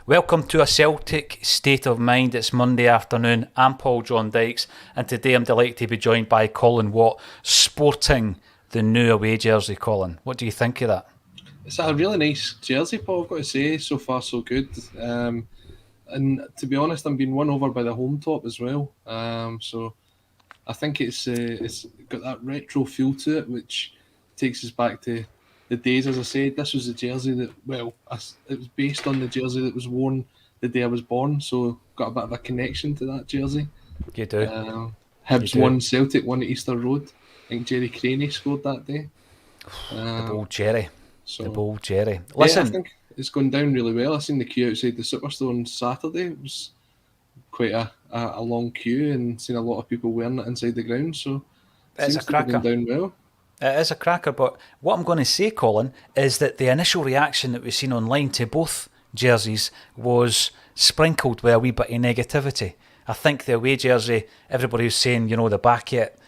Welcome to a Celtic State of Mind. It's Monday afternoon. I'm Paul John Dykes, and today I'm delighted to be joined by Colin Watt, sporting the new away jersey. Colin, what do you think of that? It's a really nice jersey, Paul, I've got to say. So far, so good. And to be honest, I'm being won over by the home top as well. So I think it's got that retro feel to it, which takes us back to the days. As I said, this was a jersey that, it was based on the jersey that was worn the day I was born. So got a bit of a connection to that jersey. You do. Hibs won, Celtic won at Easter Road. I think Jerry Craney scored that day. The bold Jerry. So, the bold Jerry. Listen, I think it's gone down really well. I seen the queue outside the Superstore on Saturday. It was quite a long queue, and seen a lot of people wearing it inside the ground. So it It's a cracker. Down well. It is a cracker, but what I'm going to say, Colin, is that the initial reaction that we've seen online to both jerseys was sprinkled with a wee bit of negativity. I think the away jersey, everybody was saying, the back it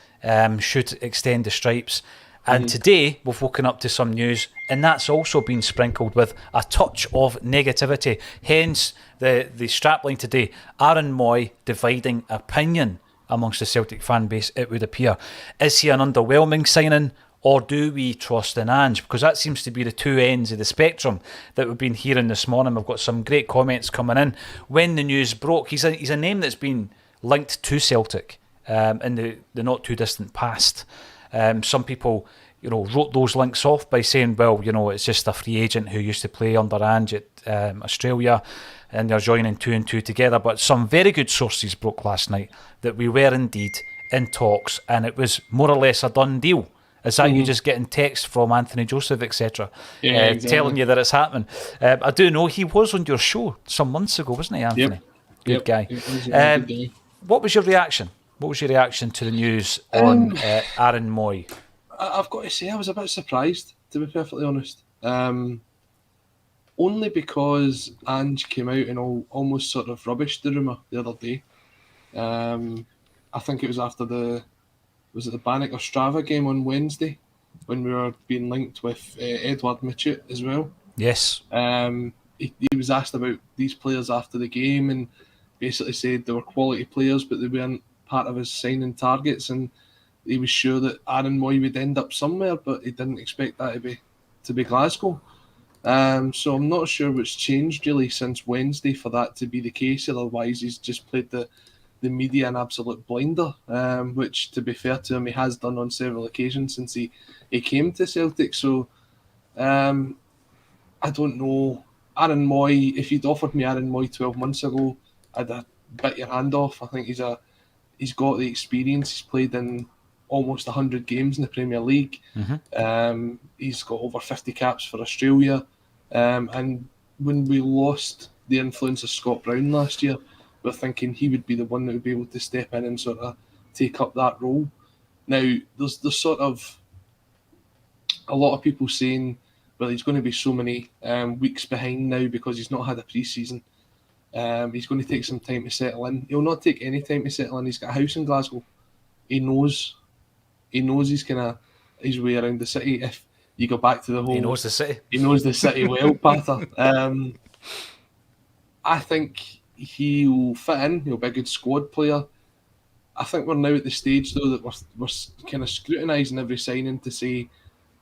should extend the stripes. And today, we've woken up to some news, and that's also been sprinkled with a touch of negativity. Hence, the strapline today, Aaron Mooy dividing opinion amongst the Celtic fan base, it would appear. Is he an underwhelming signing, or do we trust in Ange? Because that seems to be the two ends of the spectrum that we've been hearing this morning. We've got some great comments coming in. When the news broke, he's a name that's been linked to Celtic in the not too distant past. Some people, wrote those links off by saying, well, it's just a free agent who used to play under Ange at Australia, and they're joining two and two together. But some very good sources broke last night that we were indeed in talks, and it was more or less a done deal. Is that you just getting text from Anthony Joseph, etc., exactly, telling you that it's happening? I do know he was on your show some months ago, wasn't he, Anthony? Good guy. What was your reaction? What was your reaction to the news on Aaron Mooy? I've got to say, I was a bit surprised, to be perfectly honest. Only because Ange came out and almost sort of rubbished the rumour the other day. I think it was after the Bannock or Strava game on Wednesday, when we were being linked with Edward Machu as well. Yes. He was asked about these players after the game, and basically said they were quality players, but they weren't part of his signing targets, and he was sure that Aaron Mooy would end up somewhere, but he didn't expect that to be Glasgow. So I'm not sure what's changed really since Wednesday for that to be the case. Otherwise, he's just played the media an absolute blinder, which, to be fair to him, he has done on several occasions since he came to Celtic. So I don't know. Aaron Mooy, if you'd offered me Aaron Mooy 12 months ago, I'd have bit your hand off. I think he's got the experience. He's played in almost 100 games in the Premier League. He's got over 50 caps for Australia. And when we lost the influence of Scott Brown last year, we're thinking he would be the one that would be able to step in and sort of take up that role. Now, there's sort of a lot of people saying, well, he's going to be so many weeks behind now because he's not had a pre-season. He's going to take some time to settle in. He'll not take any time to settle in. He's got a house in Glasgow. He knows he's kind of his way around the city. If you go back to the whole... He knows the city. He knows the city well, Pater. I think he'll fit in. He'll be a good squad player. I think we're now at the stage, though, that we're kind of scrutinising every signing to say,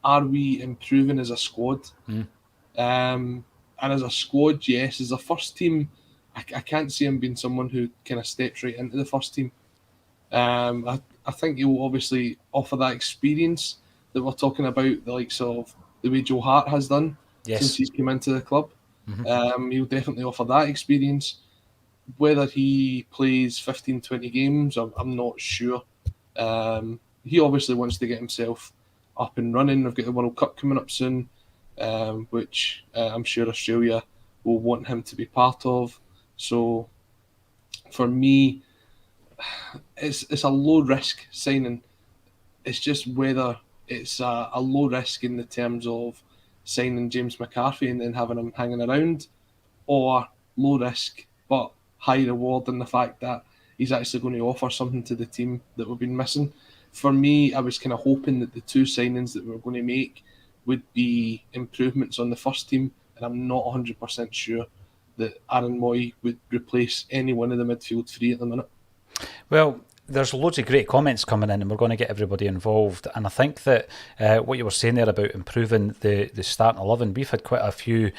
are we improving as a squad? And as a squad, yes. As a first team, I can't see him being someone who kind of steps right into the first team. I think he'll obviously offer that experience that we're talking about, the likes of the way Joe Hart has done since he's come into the club. He'll definitely offer that experience. Whether he plays 15, 20 games, I'm not sure. He obviously wants to get himself up and running. We've got the World Cup coming up soon, which I'm sure Australia will want him to be part of. So for me, it's a low risk signing. It's just whether it's a low risk in the terms of signing James McCarthy and then having him hanging around, or low risk but high reward in the fact that he's actually going to offer something to the team that we've been missing. For me, I was kind of hoping that the two signings that we were going to make would be improvements on the first team, and I'm not 100% sure. that Aaron Mooy would replace any one of the midfield three at the minute. Well, there's loads of great comments coming in, and we're going to get everybody involved. And I think that what you were saying there about improving the starting 11, we've had quite a few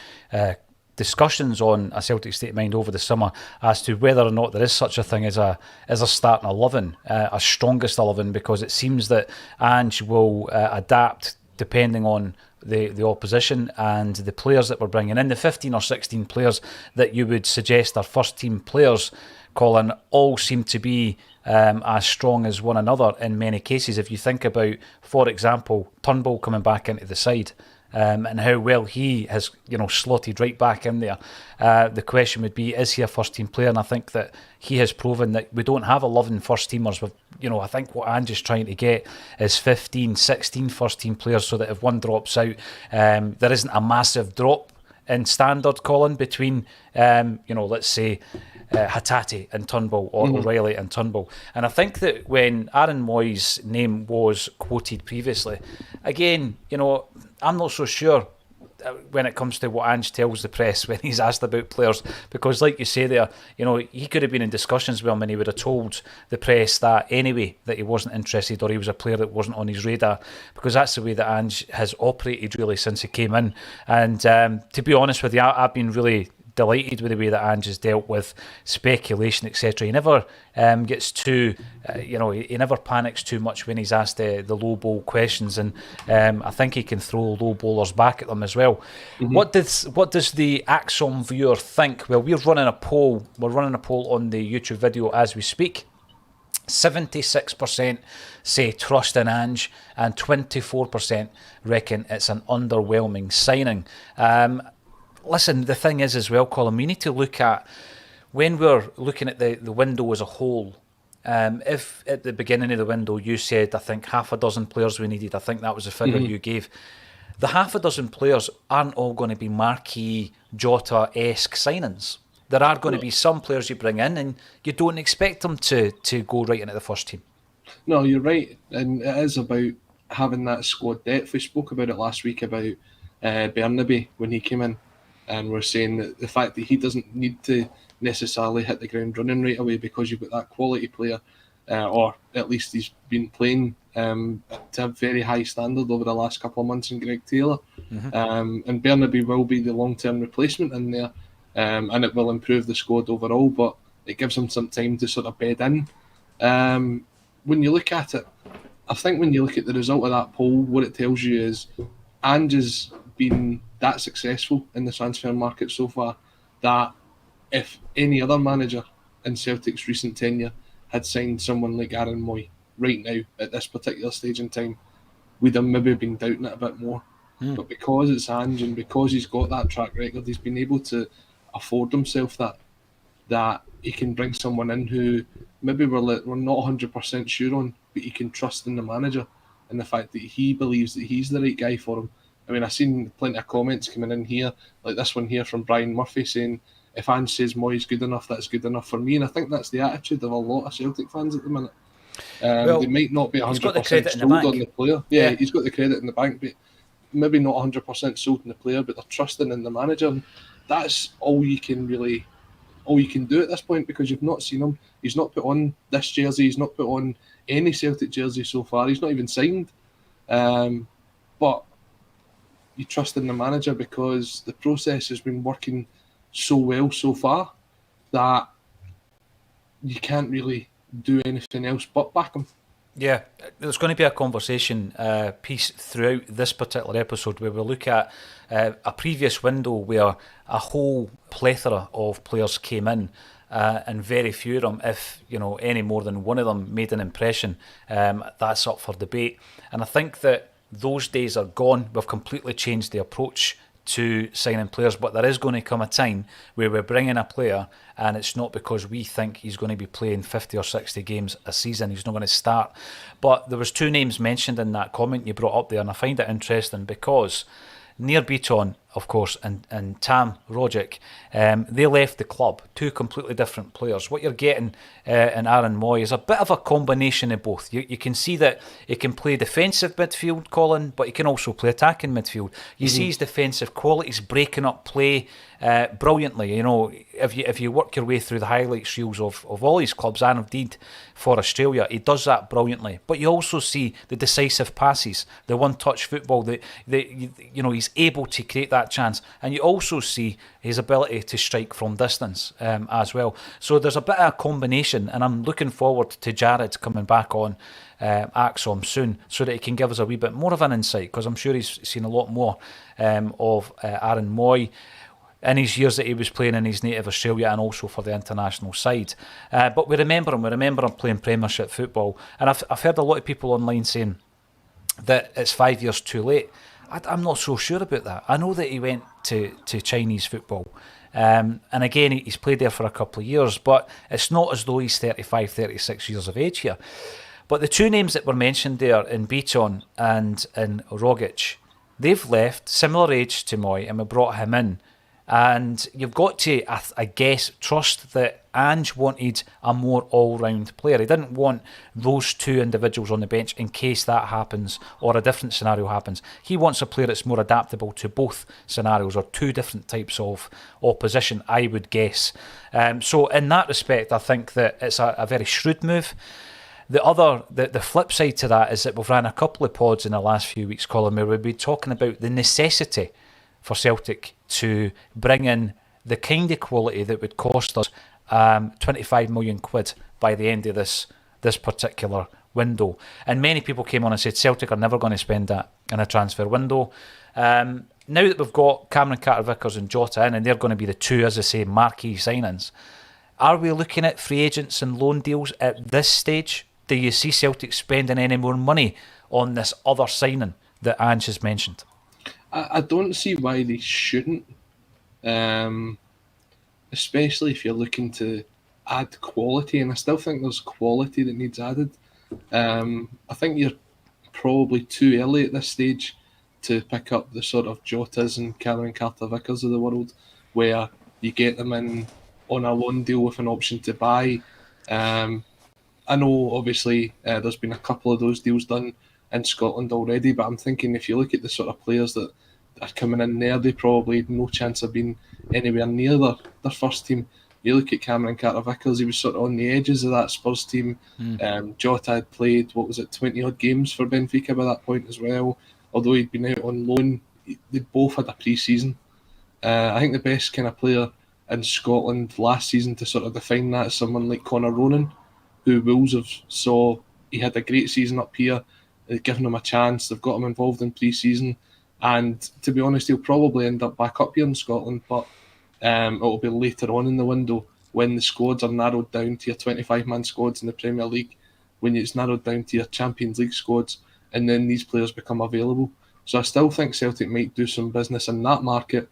discussions on a Celtic State of Mind over the summer as to whether or not there is such a thing as a starting 11, a strongest 11, because it seems that Ange will adapt depending on the opposition and the players that we're bringing in. The 15 or 16 players that you would suggest are first team players, Colin, all seem to be as strong as one another in many cases. If you think about, for example, Turnbull coming back into the side, and how well he has, slotted right back in there. The question would be, is he a first team player? And I think that he has proven that we don't have 11 first teamers. I think what Ange is trying to get is 15, 16 first team players, so that if one drops out, there isn't a massive drop in standard, Colin, between, let's say, Hatate and Turnbull, or O'Reilly and Turnbull. And I think that when Aaron Mooy's name was quoted previously, again, I'm not so sure when it comes to what Ange tells the press when he's asked about players, because like you say there, he could have been in discussions with him and he would have told the press that anyway, that he wasn't interested, or he was a player that wasn't on his radar, because that's the way that Ange has operated really since he came in. And to be honest with you, I've been really delighted with the way that Ange has dealt with speculation, etc. He never gets too, he never panics too much when he's asked the low ball questions, and I think he can throw low bowlers back at them as well. What does the Acsom viewer think? Well, we're running a poll. We're running a poll on the YouTube video as we speak. 76% say trust in Ange, and 24% reckon it's an underwhelming signing. Listen, the thing is as well, Colin, we need to look at, when we're looking at the window as a whole, if at the beginning of the window you said, I think, half a dozen players we needed, I think that was the figure you gave, the half a dozen players aren't all going to be Marquee, Jota-esque signings. There are going to be some players you bring in and you don't expect them to go right into the first team. No, you're right. And it is about having that squad depth. We spoke about it last week about Bernabe when he came in. And we're saying that the fact that he doesn't need to necessarily hit the ground running right away, because you've got that quality player, or at least he's been playing to a very high standard over the last couple of months in Greg Taylor. And Bernabe will be the long-term replacement in there, and it will improve the squad overall, but it gives him some time to sort of bed in. When you look at it, I think when you look at the result of that poll, what it tells you is Ange has been that successful in the transfer market so far that if any other manager in Celtic's recent tenure had signed someone like Aaron Mooy right now at this particular stage in time, we'd have maybe been doubting it a bit more. But because it's Ange and because he's got that track record, he's been able to afford himself that he can bring someone in who maybe we're not 100% sure on, but he can trust in the manager and the fact that he believes that he's the right guy for him. I mean, I've seen plenty of comments coming in here, like this one here from Brian Murphy saying, if Ange says Mooy's good enough, that's good enough for me. And I think that's the attitude of a lot of Celtic fans at the minute. They might not be 100% sold on the player. Yeah, he's got the credit in the bank, but maybe not 100% sold on the player, but they're trusting in the manager. And that's all you can do at this point, because you've not seen him. He's not put on this jersey. He's not put on any Celtic jersey so far. He's not even signed. But you trust in the manager because the process has been working so well so far that you can't really do anything else but back him. Yeah, there's going to be a conversation piece throughout this particular episode where we'll look at a previous window where a whole plethora of players came in, and very few of them, if any more than one of them, made an impression. That's up for debate, and I think that those days are gone. We've completely changed the approach to signing players, but there is going to come a time where we're bringing a player and it's not because we think he's going to be playing 50 or 60 games a season. He's not going to start. But there was two names mentioned in that comment you brought up there, and I find it interesting because Nir Bitton of course, and Tam Rogic, they left the club. Two completely different players. What you're getting in Aaron Mooy is a bit of a combination of both. You can see that he can play defensive midfield, Colin, but he can also play attacking midfield. You see his defensive qualities, breaking up play brilliantly. You know, if you work your way through the highlights reels of all his clubs, and indeed for Australia, he does that brilliantly. But you also see the decisive passes, the one-touch football. He's able to create that chance, and you also see his ability to strike from distance as well. So there's a bit of a combination, and I'm looking forward to Jared coming back on Acsom soon, so that he can give us a wee bit more of an insight, because I'm sure he's seen a lot more of Aaron Mooy in his years that he was playing in his native Australia, and also for the international side. But we remember him playing Premiership football, and I've heard a lot of people online saying that it's 5 years too late. I'm not so sure about that. I know that he went to Chinese football, and again, he's played there for a couple of years, but it's not as though he's 35, 36 years of age here. But the two names that were mentioned there, in Beaton and in Rogic, they've left, similar age to Mooy, and we brought him in. And you've got to, I guess, trust that Ange wanted a more all-round player. He didn't want those two individuals on the bench in case that happens or a different scenario happens. He wants a player that's more adaptable to both scenarios, or two different types of opposition, I would guess. So in that respect, I think that it's a very shrewd move. The flip side to that is that we've ran a couple of pods in the last few weeks, Colin, where we've been talking about the necessity for Celtic to bring in the kind of quality that would cost us 25 million quid by the end of this particular window. And many people came on and said Celtic are never going to spend that in a transfer window. Now that we've got Cameron Carter-Vickers and Jota in, and they're going to be the two, as I say, marquee signings, are we looking at free agents and loan deals at this stage? Do you see Celtic spending any more money on this other signing that Ange has mentioned? I don't see why they shouldn't, especially if you're looking to add quality, and I still think there's quality that needs added. I think you're probably too early at this stage to pick up the sort of Jotas and Cameron Carter-Vickers of the world, where you get them in on a loan deal with an option to buy. I know, obviously, there's been a couple of those deals done in Scotland already, but I'm thinking if you look at the sort of players that are coming in there, they probably had no chance of being anywhere near their first team. You look at Cameron Carter-Vickers, he was sort of on the edges of that Spurs team. Jota had played, 20-odd games for Benfica by that point as well. Although he'd been out on loan, they both had a pre-season. I think the best kind of player in Scotland last season to sort of define that is someone like Connor Ronan, who Wolves have saw. He had a great season up here. They've given him a chance. They've got him involved in pre-season. And to be honest, he'll probably end up back up here in Scotland, but it'll be later on in the window when the squads are narrowed down to your 25-man squads in the Premier League, when it's narrowed down to your Champions League squads, and then these players become available. So I still think Celtic might do some business in that market,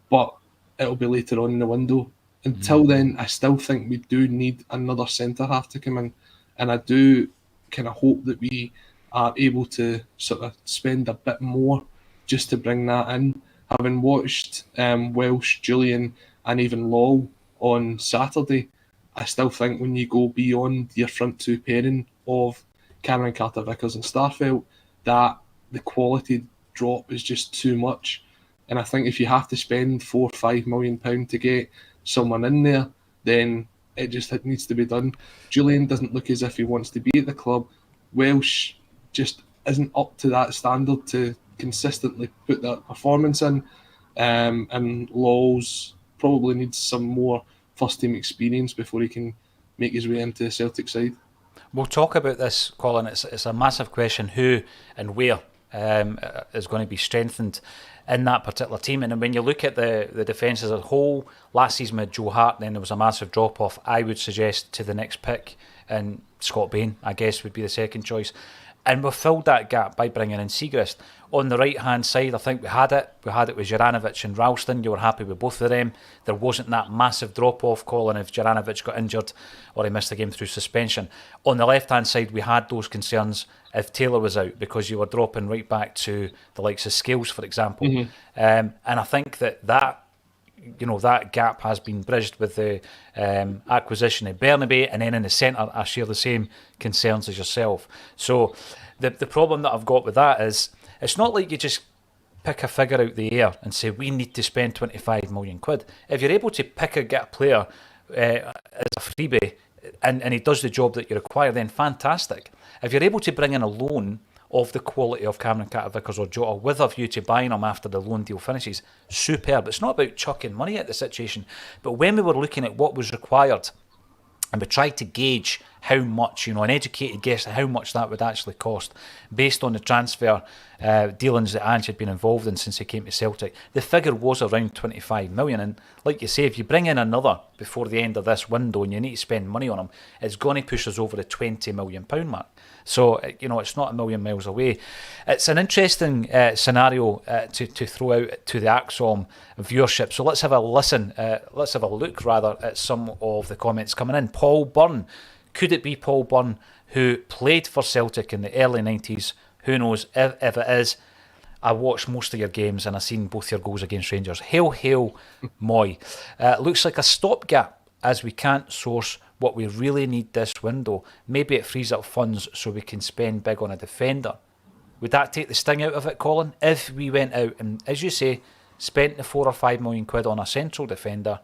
but it'll be later on in the window. Until then, I still think we do need another centre-half to come in, and I do kind of hope that we are able to sort of spend a bit more just to bring that in. Having watched Welsh, Julian and even Lowell on Saturday, I still think when you go beyond your front two pairing of Cameron Carter-Vickers and Starfelt, that the quality drop is just too much. And I think if you have to spend £4 or £5 million to get someone in there, then it needs to be done. Julian doesn't look as if he wants to be at the club. Welsh just isn't up to that standard to consistently put that performance in. And Laws probably needs some more first team experience before he can make his way into the Celtic side. We'll talk about this, Colin. It's a massive question, who and where is going to be strengthened in that particular team. And when you look at the defence as a whole, last season with Joe Hart, then there was a massive drop-off. I would suggest to the next pick, and Scott Bain, I guess, would be the second choice. And we've filled that gap by bringing in Segrist. On the right-hand side, I think we had it. We had it with Juranovic and Ralston. You were happy with both of them. There wasn't that massive drop-off, Colin, if Juranovic got injured or he missed the game through suspension. On the left-hand side, we had those concerns if Taylor was out, because you were dropping right back to the likes of Scales, for example. And I think that gap has been bridged with the acquisition of Bernabe, and then in the centre, I share the same concerns as yourself. So the problem that I've got with that is, it's not like you just pick a figure out the air and say, we need to spend 25 million quid. If you're able to get a player as a freebie and he does the job that you require, then fantastic. If you're able to bring in a loan of the quality of Cameron Carter-Vickers or Jota with a view to buying him after the loan deal finishes, superb. It's not about chucking money at the situation, but when we were looking at what was required and we tried to gauge how much, an educated guess at how much that would actually cost based on the transfer dealings that Ange had been involved in since he came to Celtic, the figure was around 25 million. And like you say, if you bring in another before the end of this window and you need to spend money on him, it's going to push us over the £20 million mark. So, it's not a million miles away. It's an interesting scenario to throw out to the Acsom viewership. So let's have a listen, let's have a look rather at some of the comments coming in. Paul Byrne. Could it be Paul Byrne who played for Celtic in the early 90s? Who knows? If it is, I watched most of your games and I've seen both your goals against Rangers. Hail, hail, Mooy. Looks like a stopgap as we can't source what we really need this window. Maybe it frees up funds so we can spend big on a defender. Would that take the sting out of it, Colin? If we went out and, as you say, spent the 4 or 5 million quid on a central defender,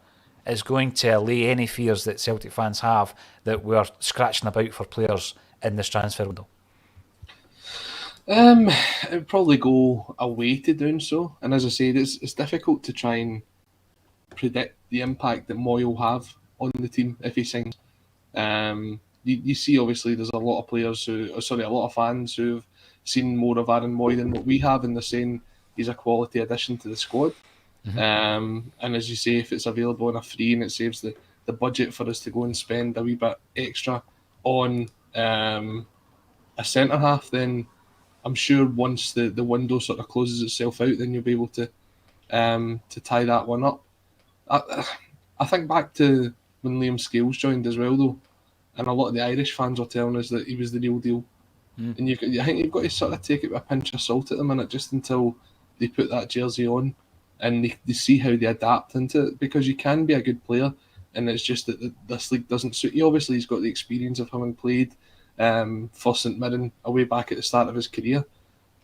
is going to allay any fears that Celtic fans have that we're scratching about for players in this transfer window? It would probably go away to doing so. And as I said, it's difficult to try and predict the impact that Mooy will have on the team if he signs. You see, obviously, there's a lot of players a lot of fans who've seen more of Aaron Mooy than what we have, and they're saying he's a quality addition to the squad. And as you say, if it's available on a free and it saves the budget for us to go and spend a wee bit extra on a centre half, then I'm sure once the window sort of closes itself out, then you'll be able to tie that one up. I think back to when Liam Scales joined as well, though, and a lot of the Irish fans were telling us that he was the real deal. And I think you've got to sort of take it with a pinch of salt at the minute, just until they put that jersey on and they see how they adapt into it, because you can be a good player and it's just that this league doesn't suit you. Obviously, he's got the experience of having played for St Mirren away back at the start of his career,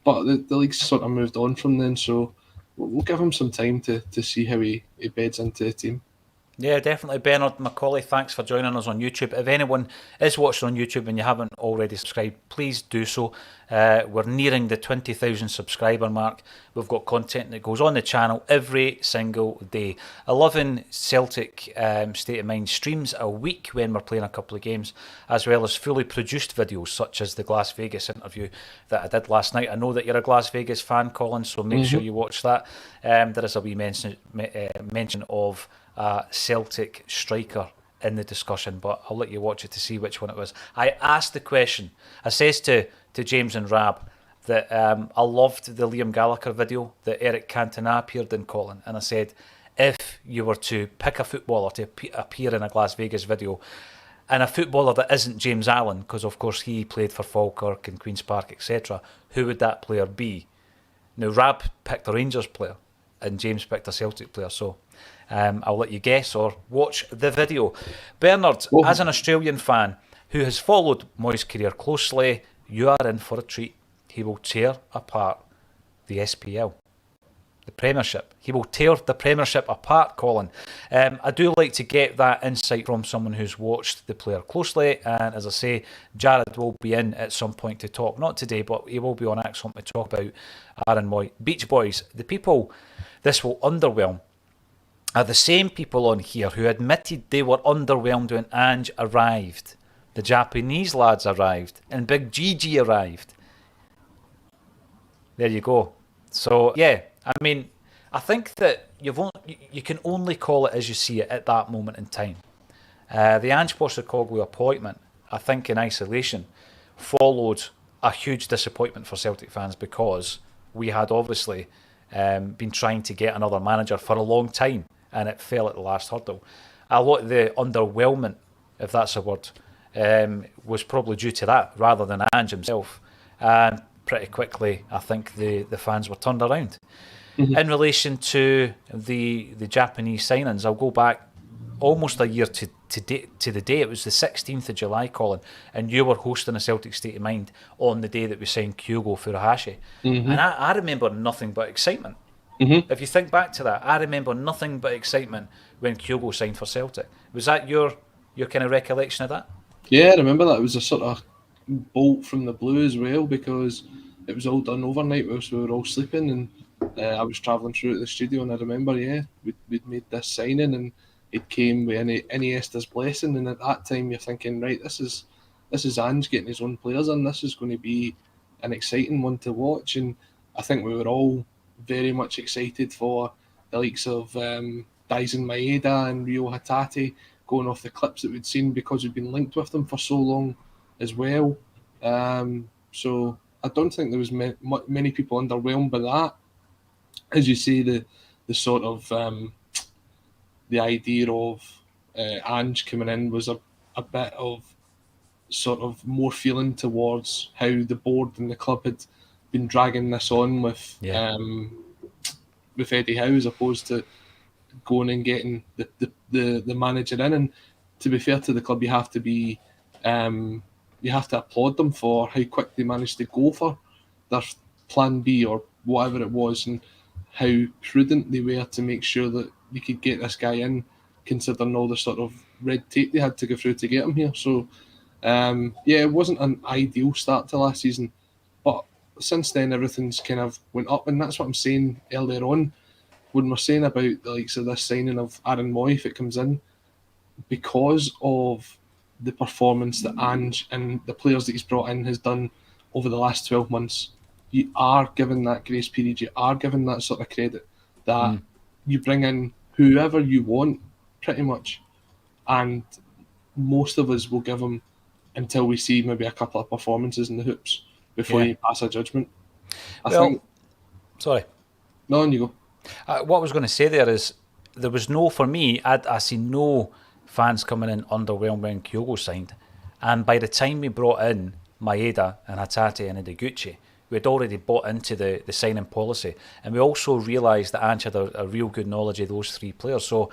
but the league's sort of moved on from then, so we'll give him some time to see how he beds into the team. Yeah, definitely. Bernard Macaulay, thanks for joining us on YouTube. If anyone is watching on YouTube and you haven't already subscribed, please do so. We're nearing the 20,000 subscriber mark. We've got content that goes on the channel every single day. 11 Celtic State of Mind streams a week when we're playing a couple of games, as well as fully produced videos such as the Las Vegas interview that I did last night. I know that you're a Las Vegas fan, Colin, so make sure you watch that. There is a wee mention of a Celtic striker in the discussion, but I'll let you watch it to see which one it was. I asked the question. I says to James and Rab that I loved the Liam Gallagher video that Eric Cantona appeared in, Colin, and I said, if you were to pick a footballer to appear in a Las Vegas video, and a footballer that isn't James Allen, because of course he played for Falkirk and Queen's Park, etc., who would that player be? Now, Rab picked a Rangers player and James picked a Celtic player, so I'll let you guess or watch the video. Bernard, as an Australian fan who has followed Mooy's career closely, you are in for a treat. He will tear apart the SPL, the Premiership. He will tear the Premiership apart, Colin. I do like to get that insight from someone who's watched the player closely, and as I say, Jared will be in at some point to talk, not today, but he will be on Acsom to talk about Aaron Mooy. Beach Boys, the people this will underwhelm are the same people on here who admitted they were underwhelmed when Ange arrived. The Japanese lads arrived and Big Gigi arrived. There you go. So, yeah, I mean, I think that you can only call it as you see it at that moment in time. The Ange Postecoglou appointment, I think in isolation, followed a huge disappointment for Celtic fans because we had obviously been trying to get another manager for a long time, and it fell at the last hurdle. A lot of the underwhelmment, if that's a word, was probably due to that rather than Ange himself. And pretty quickly, I think the fans were turned around. In relation to the Japanese signings, I'll go back almost a year to the day. It was the 16th of July, Colin, and you were hosting a Celtic State of Mind on the day that we signed Kyogo Furuhashi. And I remember nothing but excitement. If you think back to that, I remember nothing but excitement when Kyogo signed for Celtic. Was that your kind of recollection of that? Yeah, I remember that. It was a sort of bolt from the blue as well, because it was all done overnight whilst we were all sleeping, and I was travelling through to the studio, and I remember, we'd made this signing, and it came with Iniesta's blessing, and at that time you're thinking, right, this is Ange getting his own players in. This is going to be an exciting one to watch, and I think we were all very much excited for the likes of Daisen Maeda and Ryo Hatate, going off the clips that we'd seen, because we'd been linked with them for so long as well. So I don't think there was many people underwhelmed by that. As you say, the sort of the idea of Ange coming in was a bit of sort of more feeling towards how the board and the club had been dragging this on with Eddie Howe, as opposed to going and getting the manager in. And to be fair to the club, you have to applaud them for how quick they managed to go for their plan B or whatever it was, and how prudent they were to make sure that they could get this guy in, considering all the sort of red tape they had to go through to get him here. So, it wasn't an ideal start to last season, but since then everything's kind of went up, and that's what I'm saying earlier on when we're saying about the likes of this signing of Aaron Mooy, if it comes in, because of the performance that Ange and the players that he's brought in has done over the last 12 months. You are given that grace period, you are given that sort of credit that you bring in whoever you want, pretty much, and most of us will give them until we see maybe a couple of performances in the hoops before you pass a judgment. Sorry. No, on you go. What I was going to say there is, there was no, for me, I see no fans coming in underwhelmed when Kyogo signed, and by the time we brought in Maeda and Hatate and Ideguchi, we had already bought into the signing policy, and we also realised that Ange had a real good knowledge of those three players. So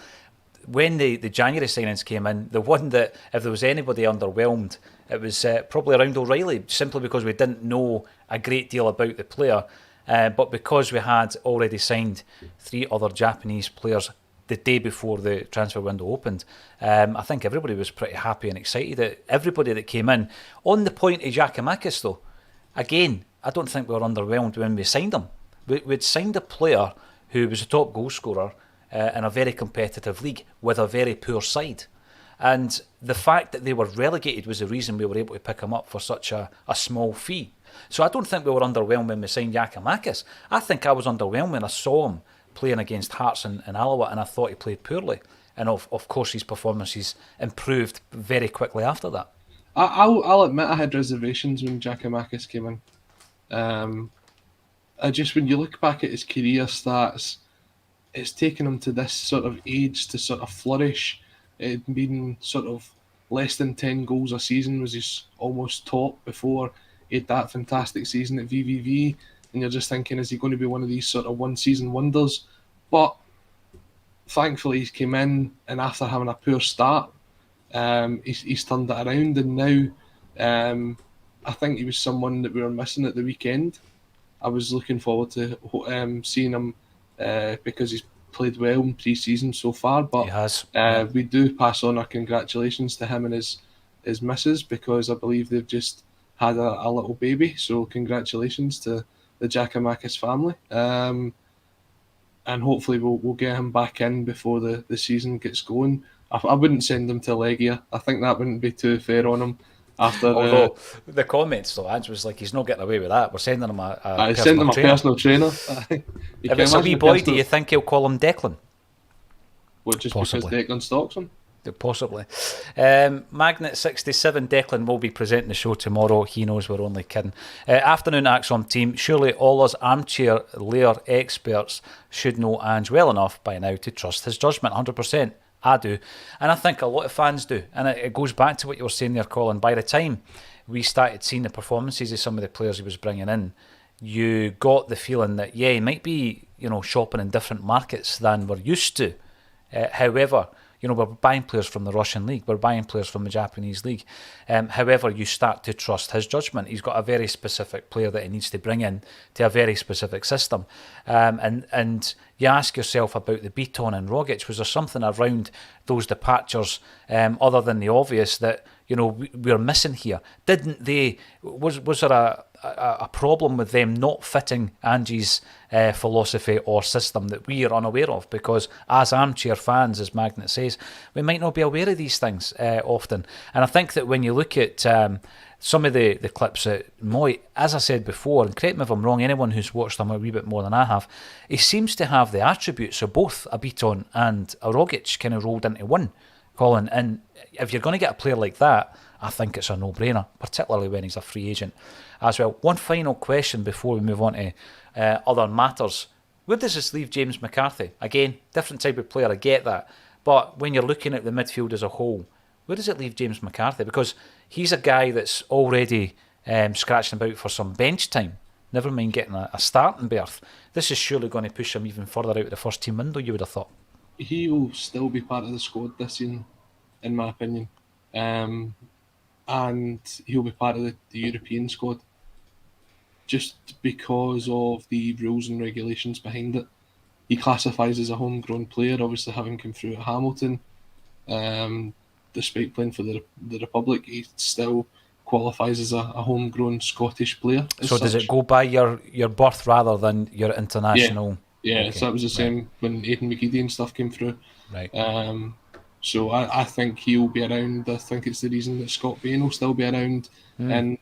when the January signings came in, the one that, if there was anybody underwhelmed, it was probably around O'Reilly, simply because we didn't know a great deal about the player, but because we had already signed three other Japanese players the day before the transfer window opened, I think everybody was pretty happy and excited that everybody that came in. On the point of Jacky Marcus, though, again, I don't think we were underwhelmed when we signed him. We'd signed a player who was a top goal scorer in a very competitive league with a very poor side. And the fact that they were relegated was the reason we were able to pick him up for such a small fee. So I don't think we were underwhelmed when we signed Jacky Marcus. I think I was underwhelmed when I saw him playing against Hearts and Alloa, and I thought he played poorly. And of course his performances improved very quickly after that. I'll admit I had reservations when Jacky Marcus came in. When you look back at his career stats, it's taken him to this sort of age to sort of flourish. It had been sort of less than 10 goals a season was his almost top before he had that fantastic season at VVV, and you're just thinking, is he going to be one of these sort of one-season wonders? But thankfully he came in, and after having a poor start, he's turned it around, and now I think he was someone that we were missing at the weekend. I was looking forward to seeing him because he's played well in pre-season so far. But he has. We do pass on our congratulations to him and his missus, because I believe they've just had a little baby. So congratulations to the Jacky Marcus family. And hopefully we'll get him back in before the season gets going. I wouldn't send him to Legia. I think that wouldn't be too fair on him. Although the comments, though, Ange was like, he's not getting away with that. We're sending him a personal trainer. If it's a wee boy, do you think he'll call him Declan? Well, just Possibly. because Declan stalks him? Possibly. Magnet67, Declan will be presenting the show tomorrow. He knows we're only kidding. Afternoon Acsom team. Surely all us armchair layer experts should know Ange well enough by now to trust his judgment. 100%. I do. And I think a lot of fans do. And it goes back to what you were saying there, Colin. By the time we started seeing the performances of some of the players he was bringing in, you got the feeling that, yeah, he might be, shopping in different markets than we're used to. However, we're buying players from the Russian league. We're buying players from the Japanese league. However, you start to trust his judgment. He's got a very specific player that he needs to bring in to a very specific system. And you ask yourself about the Beaton and Rogic. Was there something around those departures other than the obvious that we're missing here? Didn't they? Was there a problem with them not fitting Ange's philosophy or system that we are unaware of? Because as armchair fans, as Magnet says, we might not be aware of these things often. And I think that when you look at some of the clips at Mooy, as I said before, and correct me if I'm wrong, anyone who's watched him a wee bit more than I have, he seems to have the attributes of both a Beaton and a Rogic kind of rolled into one, Colin. And if you're going to get a player like that, I think it's a no-brainer, particularly when he's a free agent as well. One final question before we move on to other matters. Where does this leave James McCarthy? Again, different type of player, I get that. But when you're looking at the midfield as a whole, where does it leave James McCarthy? Because he's a guy that's already scratching about for some bench time, never mind getting a starting berth. This is surely going to push him even further out of the first team window, you would have thought. He will still be part of the squad this season, in my opinion. And he'll be part of the European squad just because of the rules and regulations behind it. He classifies as a homegrown player, obviously having come through at Hamilton. Despite playing for the Republic, he still qualifies as a homegrown Scottish player. So does it go by your birth rather than your international? Yeah, okay. So that was the same when Aidan McGeady and stuff came through. Right. So I think he'll be around. I think it's the reason that Scott Bain will still be around. And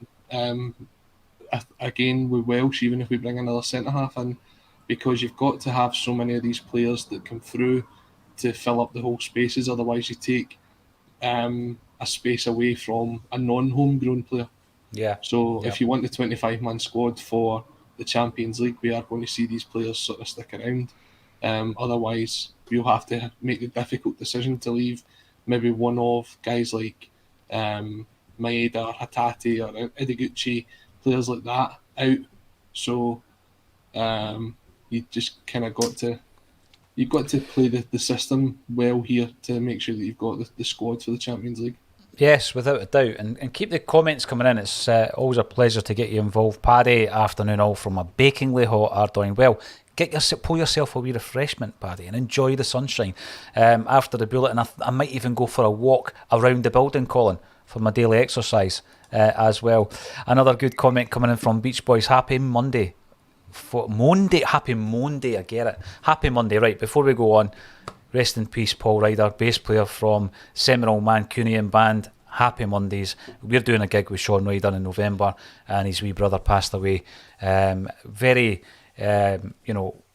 again, with Welsh, even if we bring another centre-half in, because you've got to have so many of these players that come through to fill up the whole spaces. Otherwise, you take a space away from a non-homegrown player. Yeah. So if you want the 25-man squad for the Champions League, we are going to see these players sort of stick around. Otherwise, we'll have to make the difficult decision to leave maybe one of guys like Maeda or Hatate or Ideguchi, players like that, out. So you just kind of got to play the system well here to make sure that you've got the squad for the Champions League. Yes, without a doubt. And keep the comments coming in. It's always a pleasure to get you involved. Paddy, afternoon all from a bakingly hot Ardoyne. Well, pull yourself a wee refreshment, Paddy, and enjoy the sunshine after the bullet. And I might even go for a walk around the building, Colin, for my daily exercise as well. Another good comment coming in from Beach Boys. Happy Monday. Happy Monday, I get it. Happy Monday. Right, before we go on, rest in peace, Paul Ryder, bass player from seminal Mancunian band Happy Mondays. We're doing a gig with Sean Ryder in November, and his wee brother passed away. Very,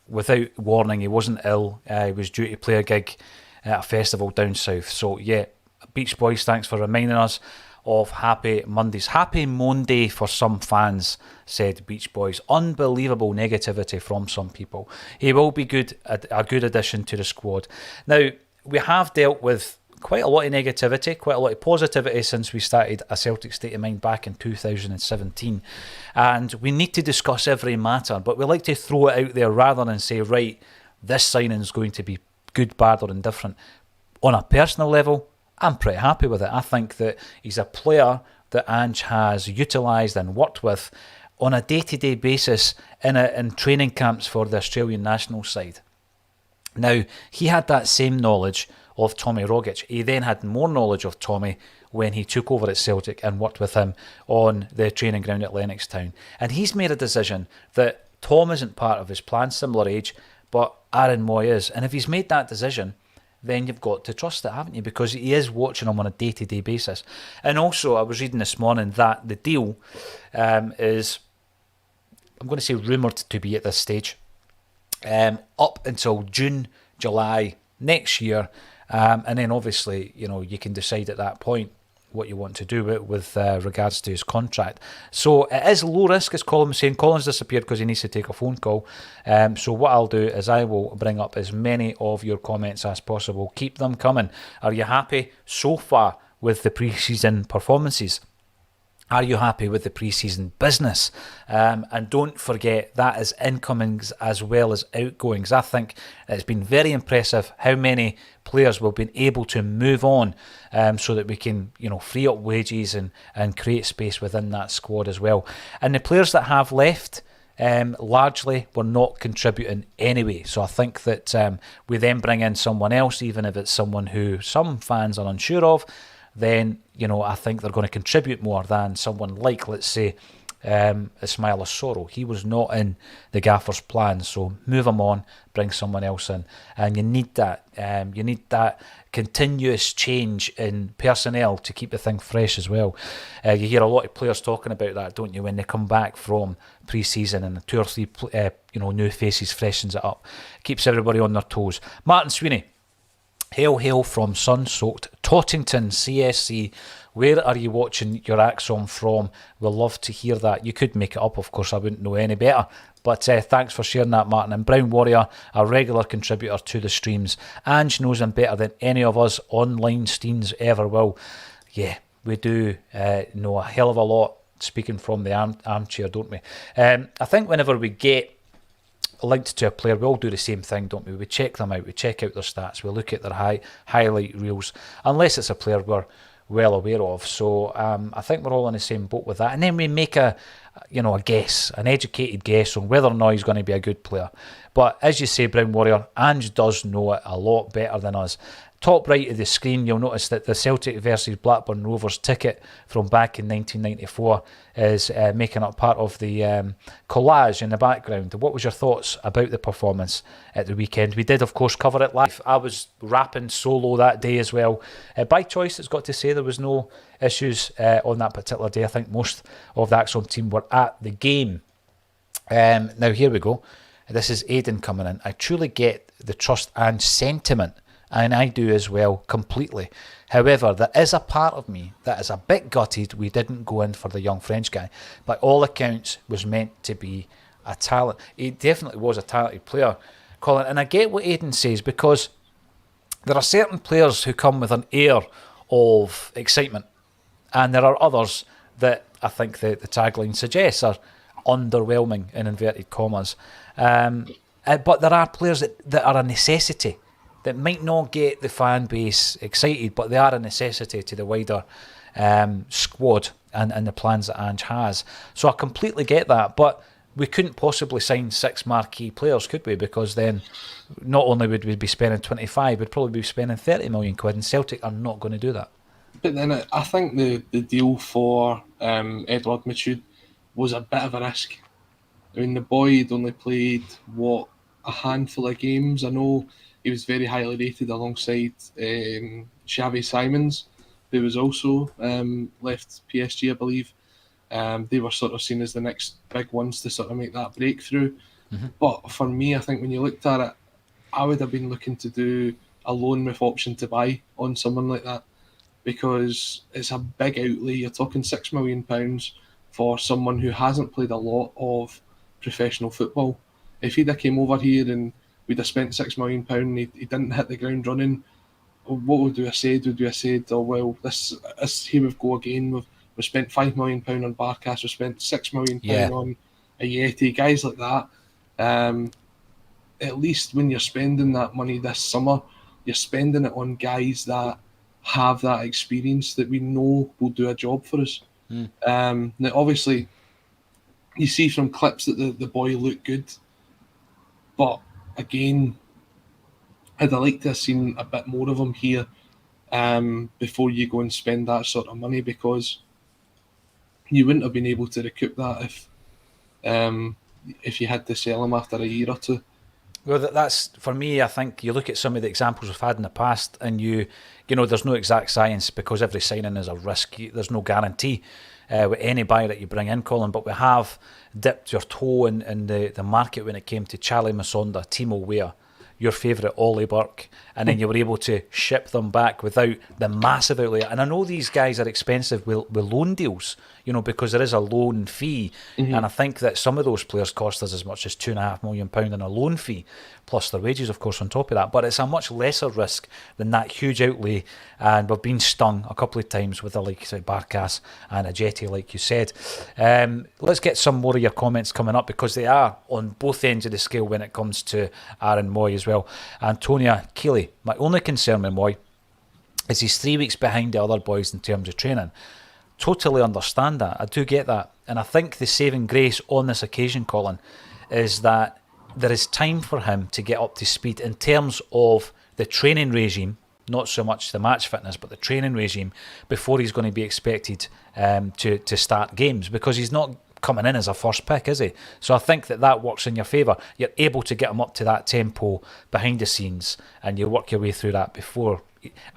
without warning, he wasn't ill. He was due to play a gig at a festival down south. So, yeah, Beach Boys, thanks for reminding us of Happy Mondays. Happy Monday for some fans, said Beach Boys. Unbelievable negativity from some people. He will be a good addition to the squad. Now, we have dealt with quite a lot of negativity, quite a lot of positivity since we started A Celtic State of Mind back in 2017. And we need to discuss every matter, but we like to throw it out there rather than say, right, this signing is going to be good, bad or indifferent. On a personal level, I'm pretty happy with it. I think that he's a player that Ange has utilised and worked with on a day-to-day basis in training camps for the Australian national side. Now, he had that same knowledge of Tommy Rogic. He then had more knowledge of Tommy when he took over at Celtic and worked with him on the training ground at Lennoxtown. And he's made a decision that Tom isn't part of his plan, similar age, but Aaron Mooy is. And if he's made that decision, then you've got to trust it, haven't you? Because he is watching him on a day-to-day basis. And also, I was reading this morning that the deal is, I'm going to say rumoured to be at this stage, up until June, July next year. And then obviously, you can decide at that point what you want to do with regards to his contract. So it is low risk, as Colin was saying. Colin's disappeared because he needs to take a phone call. So what I'll do is I will bring up as many of your comments as possible. Keep them coming. Are you happy so far with the pre-season performances? Are you happy with the pre-season business? And don't forget, that is incomings as well as outgoings. I think it's been very impressive how many players we've been able to move on, so that we can, free up wages and create space within that squad as well. And the players that have left, largely were not contributing anyway. So I think that we then bring in someone else, even if it's someone who some fans are unsure of, then, I think they're going to contribute more than someone like, let's say, Ismail Assoro. He was not in the gaffer's plan, so move him on, bring someone else in. And you need that. You need that continuous change in personnel to keep the thing fresh as well. You hear a lot of players talking about that, don't you, when they come back from pre-season and 2 or 3 new faces freshens it up. Keeps everybody on their toes. Martin Sweeney. Hail from sun-soaked Tottington, CSC. Where are you watching your Acsom from? We'll love to hear that. You could make it up, of course, I wouldn't know any better. But thanks for sharing that, Martin. And Brown Warrior, a regular contributor to the streams. Ange knows him better than any of us online steens ever will. Yeah, we do know a hell of a lot, speaking from the armchair, don't we? I think whenever we get linked to a player, we all do the same thing, don't we? We check them out, we check out their stats, we look at their highlight reels, unless it's a player we're well aware of. So I think we're all in the same boat with that, and then we make a guess, an educated guess on whether or not he's going to be a good player. But as you say, Brown Warrior, Ange does know it a lot better than us. Top right of the screen, you'll notice that the Celtic versus Blackburn Rovers ticket from back in 1994 is making up part of the collage in the background. What was your thoughts about the performance at the weekend? We did, of course, cover it live. I was rapping solo that day as well. By choice, it's got to say, there was no issues on that particular day. I think most of the Acsom team were at the game. Now, here we go. This is Aidan coming in. I truly get the trust and sentiment, and I do as well, completely. However, there is a part of me that is a bit gutted we didn't go in for the young French guy. By all accounts, was meant to be a talent. He definitely was a talented player, Colin. And I get what Aidan says, because there are certain players who come with an air of excitement, and there are others that I think the tagline suggests are underwhelming, in inverted commas. But there are players that are a necessity, that might not get the fan base excited, but they are a necessity to the wider squad and the plans that Ange has. So I completely get that, but we couldn't possibly sign 6 marquee players, could we? Because then not only would we be spending 25, we'd probably be spending 30 million quid, and Celtic are not going to do that. But then I think the deal for Edouard Machu was a bit of a risk. I mean, the boy had only played, a handful of games. I know he was very highly rated alongside Xavi Simons, who was also left PSG, I believe. They were sort of seen as the next big ones to sort of make that breakthrough. Mm-hmm. But for me, I think when you looked at it, I would have been looking to do a loan with option to buy on someone like that, because it's a big outlay. You're talking £6 million for someone who hasn't played a lot of professional football. If he'd have came over here and we'd have spent £6 million and he didn't hit the ground running, what would we have said? Would we have said, oh, well, this here we go again. We've spent £5 million on Barkas, we've spent £6 million on Ayeti, guys like that. At least when you're spending that money this summer, you're spending it on guys that have that experience that we know will do a job for us. Now, obviously, you see from clips that the boy looked good, but again, I'd like to have seen a bit more of him here before you go and spend that sort of money, because you wouldn't have been able to recoup that if you had to sell him after a year or two. Well, that's, for me, I think you look at some of the examples we've had in the past, and you know, there's no exact science, because every signing is a risk. There's no guarantee with any buyer that you bring in, Colin, but we have dipped your toe in the market when it came to Charlie Masonda, Timo Weah, your favourite Ollie Burke, and then you were able to ship them back without the massive outlay. And I know these guys are expensive with loan deals, because there is a loan fee, and I think that some of those players cost us as much as £2.5 million in a loan fee, plus their wages, of course, on top of that. But it's a much lesser risk than that huge outlay, and we've been stung a couple of times with the likes of Barkas and a Jetty, like you said. Let's get some more of your comments coming up, because they are on both ends of the scale when it comes to Aaron Mooy as well. Antonia Keeley, my only concern with Mooy is he's 3 weeks behind the other boys in terms of training. Totally understand that. I do get that. And I think the saving grace on this occasion, Colin, is that there is time for him to get up to speed in terms of the training regime, not so much the match fitness, but the training regime, before he's going to be expected to start games, because he's not coming in as a first pick, is he? So I think that works in your favour. You're able to get him up to that tempo behind the scenes, and you work your way through that before.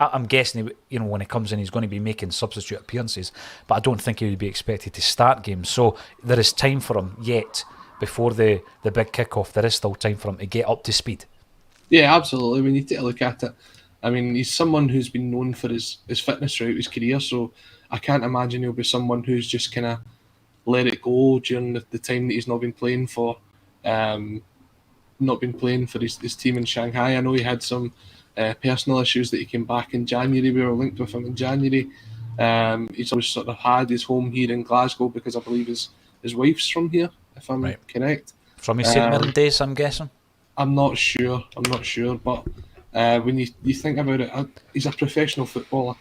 I'm guessing, when he comes in, he's going to be making substitute appearances, but I don't think he would be expected to start games. So there is time for him yet before the big kick-off. There is still time for him to get up to speed. Yeah, absolutely. When you take a look at it, I mean, he's someone who's been known for his fitness throughout his career, so I can't imagine he'll be someone who's just kind of let it go during the time that he's not been playing for his team in Shanghai. I know he had some personal issues that he came back in January. We were linked with him in January. He's always sort of had his home here in Glasgow, because I believe his wife's from here, if I'm correct. From his St Mirren days, I'm guessing? I'm not sure, but when you think about it, he's a professional footballer.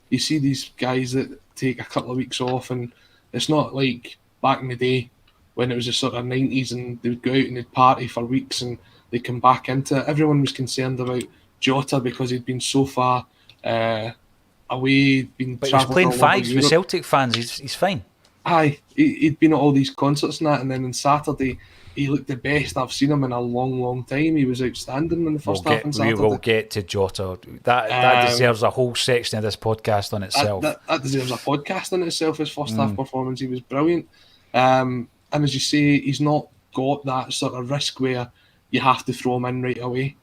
You see these guys that take a couple of weeks off, and it's not like back in the day when it was the sort of 90s and they would go out and they'd party for weeks and they'd come back into it. Everyone was concerned about Jota because he'd been so far away. But he was playing fives with Celtic fans. He's fine. Aye, he'd been at all these concerts and that, and then on Saturday he looked the best I've seen him in a long, long time. He was outstanding in the first half on Saturday. We will get to Jota. That deserves a whole section of this podcast on itself. That deserves a podcast in itself, his first half performance. He was brilliant. And as you say, he's not got that sort of risk where you have to throw him in right away.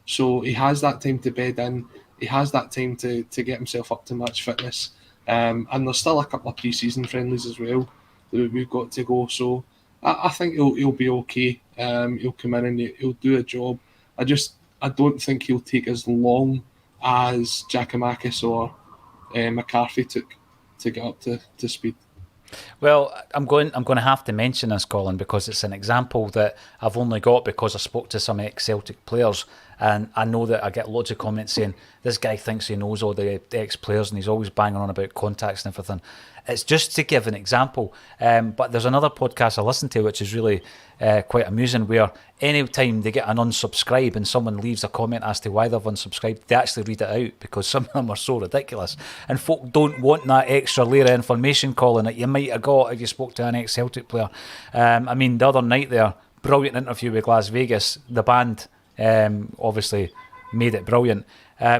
So he has that time to bed in. He has that time to get himself up to match fitness. And there's still a couple of pre-season friendlies as well that we've got to go. So I think he'll be okay. He'll come in and he'll do a job. I don't think he'll take as long as Jacky Marcus or McCarthy took to get up to speed. Well, I'm going to have to mention this, Colin, because it's an example that I've only got because I spoke to some ex-Celtic players, and I know that I get loads of comments saying this guy thinks he knows all the ex-players and he's always banging on about contacts and everything. It's just to give an example. But there's another podcast I listen to which is really quite amusing, where any time they get an unsubscribe and someone leaves a comment as to why they've unsubscribed, they actually read it out, because some of them are so ridiculous. And folk don't want that extra layer of information, Colin, that you might have got if you spoke to an ex-Celtic player. I mean, the other night there, brilliant interview with Las Vegas. The band obviously made it brilliant.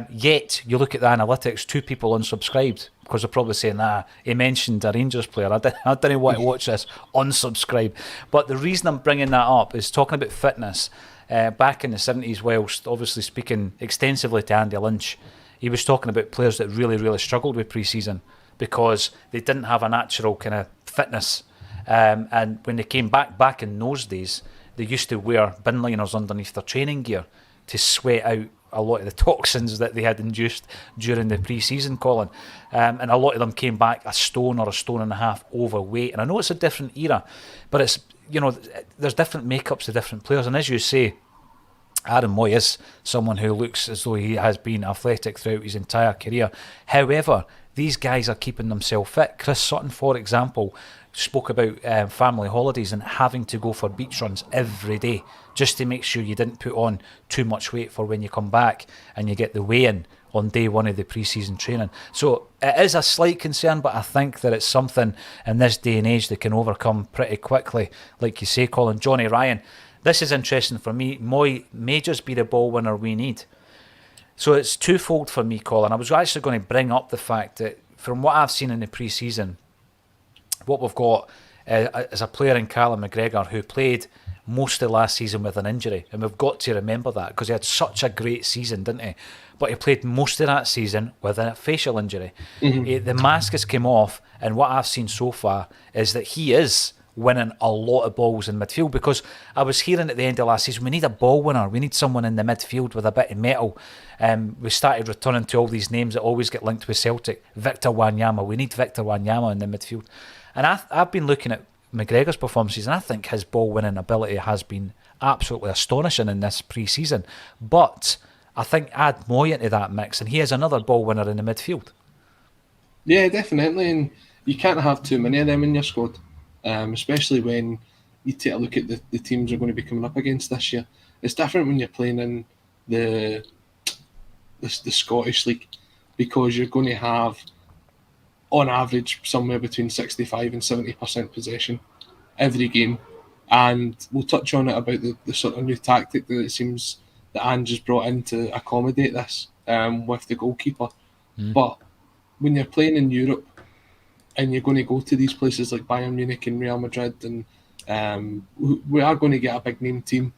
Yet, you look at the analytics, 2 people unsubscribed, because they're probably saying, he mentioned a Rangers player. I didn't want to watch this, unsubscribe. But the reason I'm bringing that up is talking about fitness. Back in the 70s, whilst obviously speaking extensively to Andy Lynch, he was talking about players that really, really struggled with pre-season because they didn't have a natural kind of fitness. And when they came back in those days, they used to wear bin liners underneath their training gear to sweat out a lot of the toxins that they had induced during the pre-season, Colin. And a lot of them came back a stone or a stone and a half overweight. And I know it's a different era, but it's, there's different makeups to different players. And as you say, Aaron Mooy is someone who looks as though he has been athletic throughout his entire career. However, these guys are keeping themselves fit. Chris Sutton, for example, spoke about family holidays and having to go for beach runs every day just to make sure you didn't put on too much weight for when you come back and you get the weigh-in on day one of the pre-season training. So it is a slight concern, but I think that it's something in this day and age that can overcome pretty quickly. Like you say, Colin, Johnny Ryan, this is interesting for me. Mooy may just be the ball winner we need. So it's twofold for me, Colin. I was actually going to bring up the fact that from what I've seen in the pre-season, what we've got is a player in Callum McGregor who played most of last season with an injury, and we've got to remember that because he had such a great season, didn't he? But he played most of that season with a facial injury. The mask has come off, and what I've seen so far is that he is winning a lot of balls in midfield, because I was hearing at the end of last season, we need a ball winner, we need someone in the midfield with a bit of metal. We started returning to all these names that always get linked with Celtic. Victor Wanyama, we need Victor Wanyama in the midfield. And I've been looking at McGregor's performances, and I think his ball winning ability has been absolutely astonishing in this pre-season. But I think add Mooy into that mix, and he is another ball winner in the midfield. Yeah, definitely, and you can't have too many of them in your squad, especially when you take a look at the teams you're going to be coming up against this year. It's different when you're playing in the Scottish League, because you're going to have, on average, somewhere between 65 and 70% possession every game. And we'll touch on it about the sort of new tactic that it seems that Ange has brought in to accommodate this with the goalkeeper. But when you're playing in Europe and you're going to go to these places like Bayern Munich and Real Madrid, and we are going to get a big name team,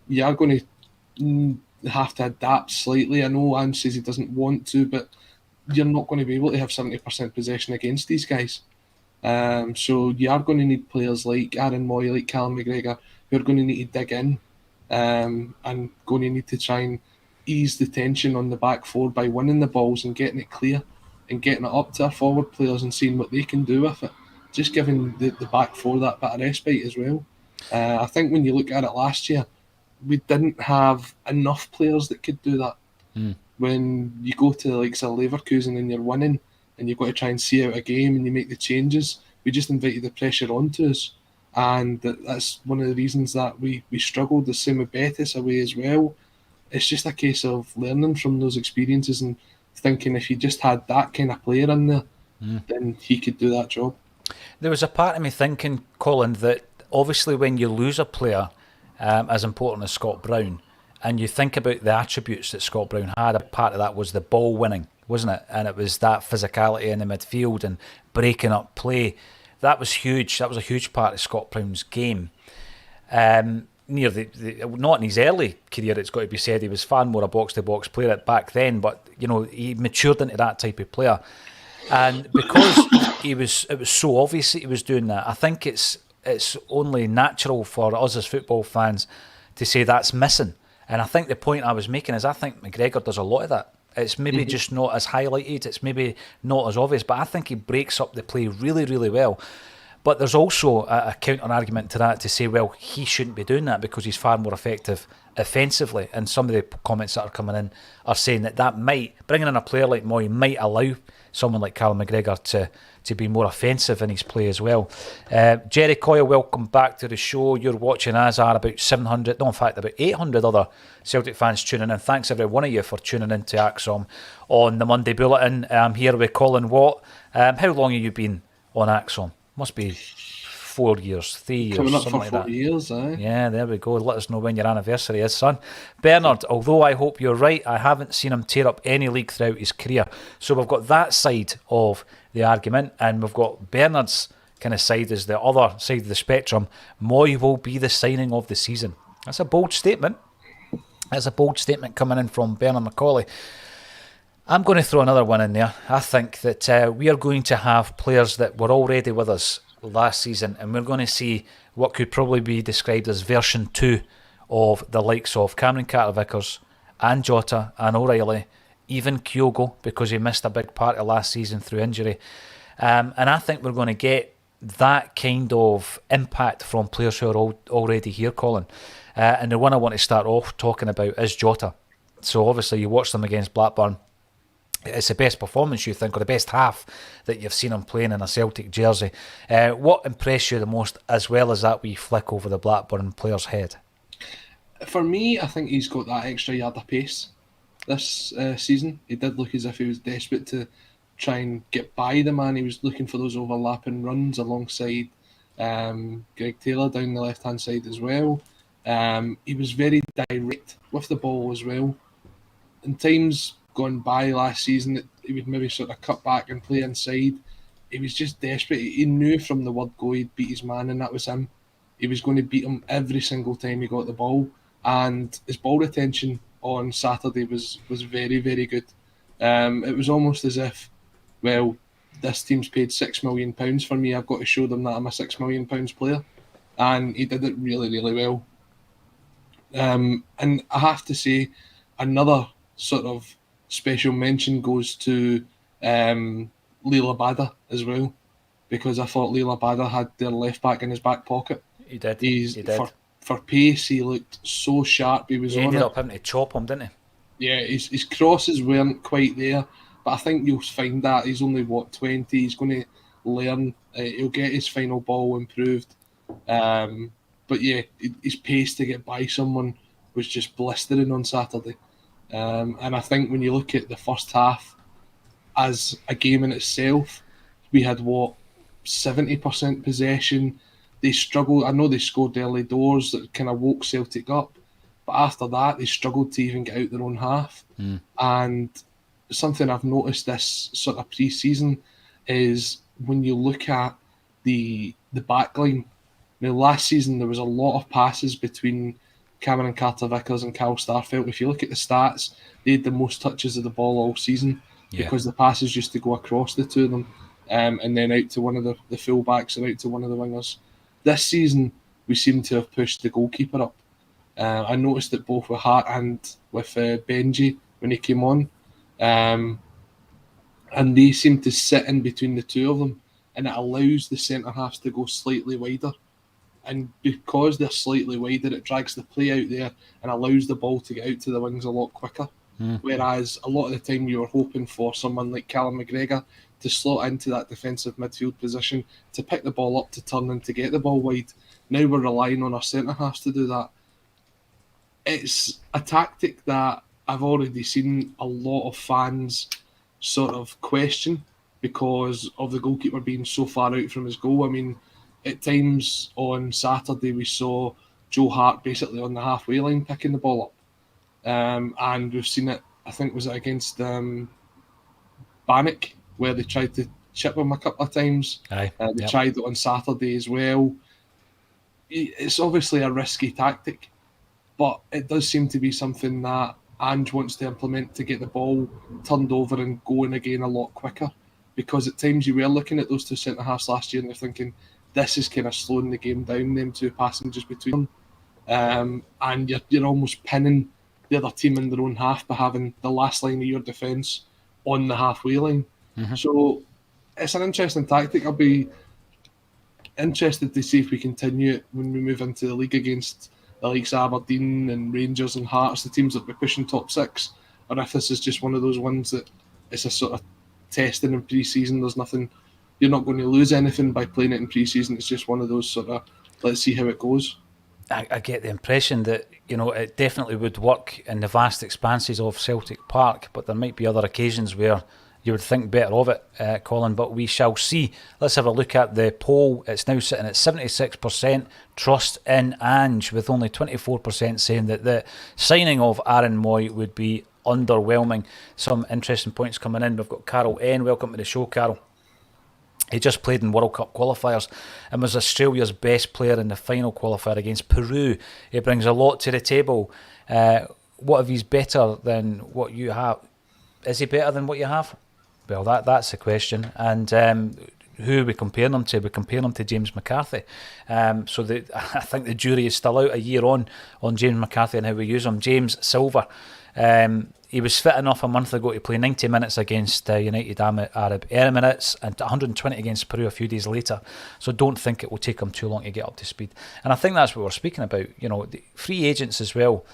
you are going to have to adapt slightly. I know Ange says he doesn't want to, but you're not going to be able to have 70% possession against these guys. So you are going to need players like Aaron Mooy, like Callum McGregor, who are going to need to dig in and going to need to try and ease the tension on the back four by winning the balls and getting it clear and getting it up to our forward players and seeing what they can do with it. Just giving the back four that bit of respite as well. I think when you look at it last year, we didn't have enough players that could do that. When you go to like Leverkusen and you're winning and you've got to try and see out a game and you make the changes, we just invited the pressure onto us. And that's one of the reasons that we struggled. The same with Betis away as well. It's just a case of learning from those experiences and thinking if you just had that kind of player in there, then he could do that job. There was a part of me thinking, Colin, that obviously when you lose a player as important as Scott Brown, and you think about the attributes that Scott Brown had, a part of that was the ball winning, wasn't it? And it was that physicality in the midfield and breaking up play. That was huge. That was a huge part of Scott Brown's game. Near not in his early career, it's got to be said, he was far more a box-to-box player back then, but you know, he matured into that type of player. And because it was so obvious that he was doing that, I think it's only natural for us as football fans to say that's missing. And I think the point I was making is I think McGregor does a lot of that. It's maybe just not as highlighted, it's maybe not as obvious, but I think he breaks up the play really, really well. But there's also a counter-argument to that to say, well, he shouldn't be doing that because he's far more effective offensively. And some of the comments that are coming in are saying that might, bringing in a player like Mooy might allow someone like Callum McGregor to be more offensive in his play as well. Jerry Coyle, welcome back to the show. You're watching, as are about 700, no, in fact, about 800 other Celtic fans tuning in. Thanks every one of you for tuning in to Acsom on the Monday Bulletin. I'm here with Colin Watt. How long have you been on Acsom? Must be 4 years, 3 years, coming up something for like 4 that. years, eh? Yeah, there we go. Let us know when your anniversary is, son. Bernard, although I hope you're right, I haven't seen him tear up any league throughout his career. So we've got that side of the argument, and we've got Bernard's kind of side as the other side of the spectrum. Mooy will be the signing of the season. That's a bold statement. That's a bold statement coming in from Bernard Macaulay. I'm going to throw another one in there. I think that we are going to have players that were already with us last season, and we're going to see what could probably be described as version 2 of the likes of Cameron Carter-Vickers and Jota and O'Reilly, even Kyogo, because he missed a big part of last season through injury. And I think we're going to get that kind of impact from players who are already here, Colin. And the one I want to start off talking about is Jota. So obviously you watched them against Blackburn. It's the best performance, you think, or the best half that you've seen him playing in a Celtic jersey. What impressed you the most, as well as that wee flick over the Blackburn player's head? For me, I think he's got that extra yard of pace this season. He did look as if he was desperate to try and get by the man. He was looking for those overlapping runs alongside Greg Taylor down the left-hand side as well. He was very direct with the ball as well. In times gone by last season that he would maybe sort of cut back and play inside. He was just desperate. He knew from the word go he'd beat his man, and that was him. he was going to beat him every single time he got the ball, and his ball retention on Saturday was very, very good. It was almost as if, well, this team's paid £6 million for me. I've got to show them that I'm a £6 million player, and he did it really, really well. And I have to say, another sort of special mention goes to Leila Bada as well, because I thought Leila Bada had their left back in his back pocket. He did. He did. For pace, he looked so sharp. He was He on ended it. up having to chop him, didn't he? Yeah, his crosses weren't quite there, but I think you'll find that he's only 20. He's going to learn. He'll get his final ball improved. But yeah, his pace to get by someone was just blistering on Saturday. And I think when you look at the first half as a game in itself, we had 70% possession. They struggled. I know they scored early doors that kind of woke Celtic up, but after that they struggled to even get out their own half. And something I've noticed this sort of pre-season is when you look at the back line. Now, last season there was a lot of passes between Cameron Carter-Vickers and Cal Starfelt. If you look at the stats, they had the most touches of the ball all season because the passes used to go across the two of them and then out to one of the full-backs and out to one of the wingers. This season, we seem to have pushed the goalkeeper up. I noticed it both with Hart and with Benji when he came on. And they seem to sit in between the two of them, and it allows the centre-halves to go slightly wider. And because they're slightly wider, it drags the play out there and allows the ball to get out to the wings a lot quicker. Whereas a lot of the time you were hoping for someone like Callum McGregor to slot into that defensive midfield position, to pick the ball up, to turn and to get the ball wide. Now we're relying on our centre-halves to do that. It's a tactic that I've already seen a lot of fans sort of question because of the goalkeeper being so far out from his goal. I mean, at times on Saturday we saw Joe Hart basically on the halfway line picking the ball up. And we've seen it, I think, was it against Bannock, where they tried to chip him a couple of times. They tried it on Saturday as well. It's obviously a risky tactic, but it does seem to be something that Ange wants to implement to get the ball turned over and going again a lot quicker. Because at times you were looking at those two centre-halves last year and you're thinking, this is kind of slowing the game down, them two passengers between them. And you're almost pinning the other team in their own half by having the last line of your defence on the halfway line. So it's an interesting tactic. I'll be interested to see if we continue it when we move into the league against the likes of Aberdeen and Rangers and Hearts, the teams that will be pushing top six, or if this is just one of those ones that it's a sort of testing in pre-season. There's nothing, you're not going to lose anything by playing it in pre-season. It's just one of those sort of, let's see how it goes. I get the impression that, it definitely would work in the vast expanses of Celtic Park, but there might be other occasions where you would think better of it, Colin, but we shall see. Let's have a look at the poll. It's now sitting at 76% trust in Ange, with only 24% saying that the signing of Aaron Mooy would be underwhelming. Some interesting points coming in. We've got Carol N. Welcome to the show, Carol. He just played in World Cup qualifiers and was Australia's best player in the final qualifier against Peru. He brings a lot to the table. What if he's better than what you have? Is he better than what you have? Well, that's the question. And who are we comparing him to? We compare him to James McCarthy. I think the jury is still out a year on James McCarthy and how we use him. James Silver. He was fit enough a month ago to play 90 minutes against United Arab Emirates and 120 against Peru a few days later. So don't think it will take him too long to get up to speed. And I think that's what we're speaking about. The free agents as well.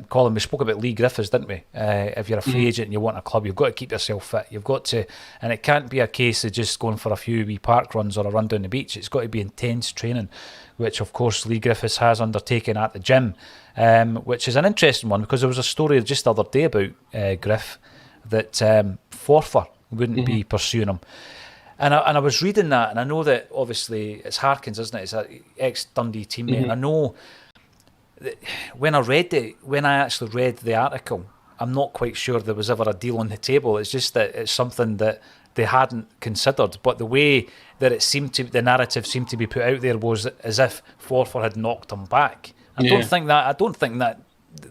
Colin, we spoke about Lee Griffiths, didn't we? If you're a free agent and you want a club, you've got to keep yourself fit. You've got to, and it can't be a case of just going for a few wee park runs or a run down the beach. It's got to be intense training, which of course Lee Griffiths has undertaken at the gym. Which is an interesting one because there was a story just the other day about Griff that Forfar wouldn't be pursuing him. And I was reading that, and I know that obviously it's Harkins, isn't it? It's an ex-Dundee teammate. And I know that when I actually read the article, I'm not quite sure there was ever a deal on the table. It's just that it's something that they hadn't considered. But the way that the narrative seemed to be put out there was as if Forfar had knocked him back. I don't think that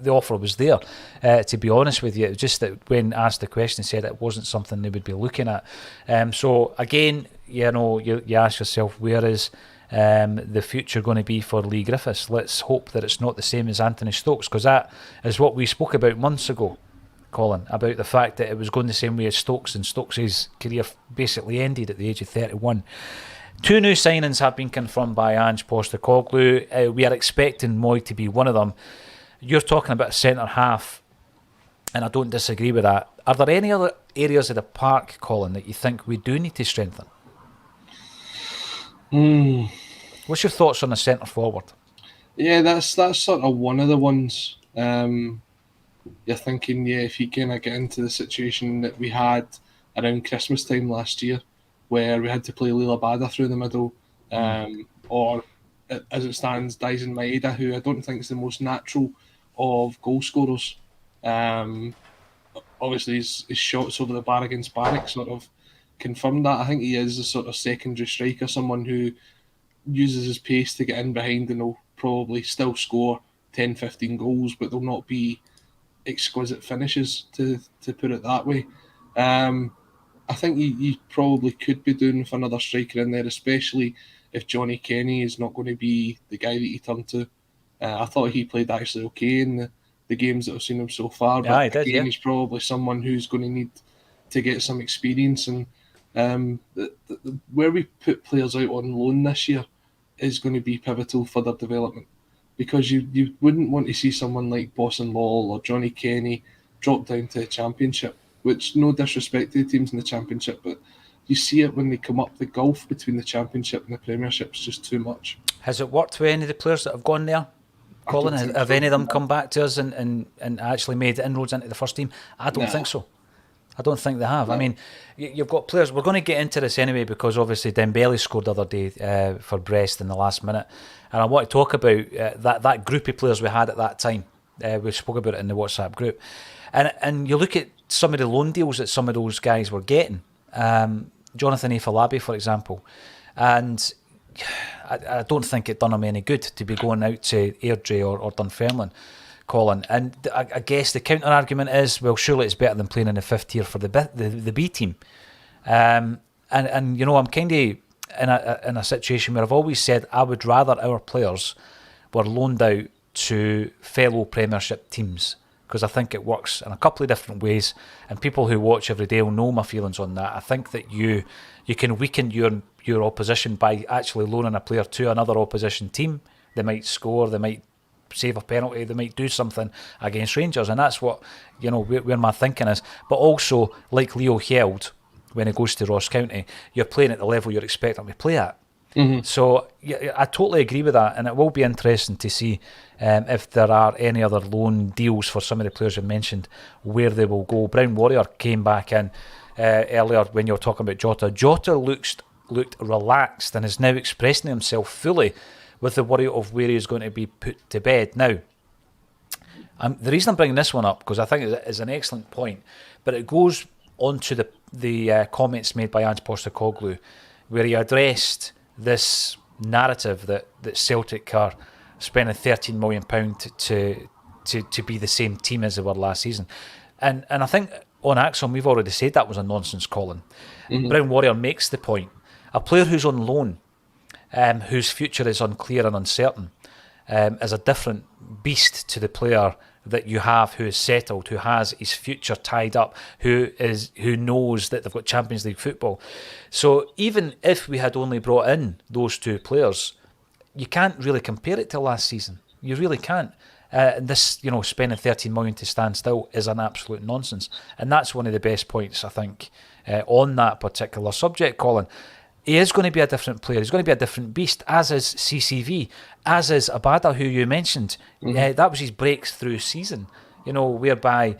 the offer was there, to be honest with you. It was just that when asked the question, said it wasn't something they would be looking at. So again, you ask yourself, where is the future going to be for Lee Griffiths? Let's hope that it's not the same as Anthony Stokes, because that is what we spoke about months ago, Colin, about the fact that it was going the same way as Stokes, and Stokes' career basically ended at the age of 31. 2 new signings have been confirmed by Ange Postecoglou. We are expecting Mooy to be one of them. You're talking about a centre half, and I don't disagree with that. Are there any other areas of the park, Colin, that you think we do need to strengthen? What's your thoughts on the centre forward? Yeah, that's sort of one of the ones. You're thinking, if you kind of get into the situation that we had around Christmas time last year, where we had to play Lila Bada through the middle, or as it stands, Dyson Maeda, who I don't think is the most natural of goal scorers. Obviously, his shots over the bar against Barrack sort of confirmed that. I think he is a sort of secondary striker, someone who uses his pace to get in behind and will probably still score 10, 15 goals, but they'll not be exquisite finishes, to put it that way. I think you probably could be doing with another striker in there, especially if Johnny Kenny is not going to be the guy that you turn to. I thought he played actually okay in the games that I've seen him so far. But he did, he's probably someone who's going to need to get some experience. And where we put players out on loan this year is going to be pivotal for their development. Because you wouldn't want to see someone like Boston Law or Johnny Kenny drop down to the Championship, which, no disrespect to the teams in the Championship, but you see it when they come up. The gulf between the Championship and the Premiership is just too much. Has it worked with any of the players that have gone there, Colin? Have any of them come back to us and actually made inroads into the first team? I don't think so. I don't think they have. No. I mean, you've got players. We're going to get into this anyway, because obviously Dembele scored the other day for Brest in the last minute. And I want to talk about that group of players we had at that time. We spoke about it in the WhatsApp group. And you look at some of the loan deals that some of those guys were getting. Jonathan Afolabi, for example. And I don't think it done him any good to be going out to Airdrie or Dunfermline, Colin. And I guess the counter argument is, well, surely it's better than playing in the fifth tier for the B team. And you know, I'm kind of in a situation where I've always said I would rather our players were loaned out to fellow Premiership teams, because I think it works in a couple of different ways, and people who watch every day will know my feelings on that. I think that you can weaken your opposition by actually loaning a player to another opposition team. They might score, they might save a penalty, they might do something against Rangers, and that's what, you know, where my thinking is. But also, like Leo Held, when he goes to Ross County, you're playing at the level you're expecting him to play at. Mm-hmm. So yeah, I totally agree with that, and it will be interesting to see if there are any other loan deals for some of the players you mentioned, where they will go. Brown Warrior came back in earlier when you were talking about Jota. Jota looked relaxed and is now expressing himself fully, with the worry of where he's going to be put to bed. Now, the reason I'm bringing this one up, because I think it is an excellent point, but it goes on to the comments made by Ange Postecoglou, where he addressed this narrative that Celtic are spending £13 million to be the same team as they were last season. And I think on Acsom we've already said that was a nonsense, Colin. Mm-hmm. Brown Warrior makes the point. A player who's on loan, whose future is unclear and uncertain, is a different beast to the player that you have who is settled, who has his future tied up, who knows that they've got Champions League football. So even if we had only brought in those two players, you can't really compare it to last season. You really can't. This, you know, spending 13 million to stand still is an absolute nonsense, and that's one of the best points I think on that particular subject, Colin. He is going to be a different player. He's going to be a different beast, as is CCV, as is Abada, who you mentioned. Mm-hmm. That was his breakthrough season, you know, whereby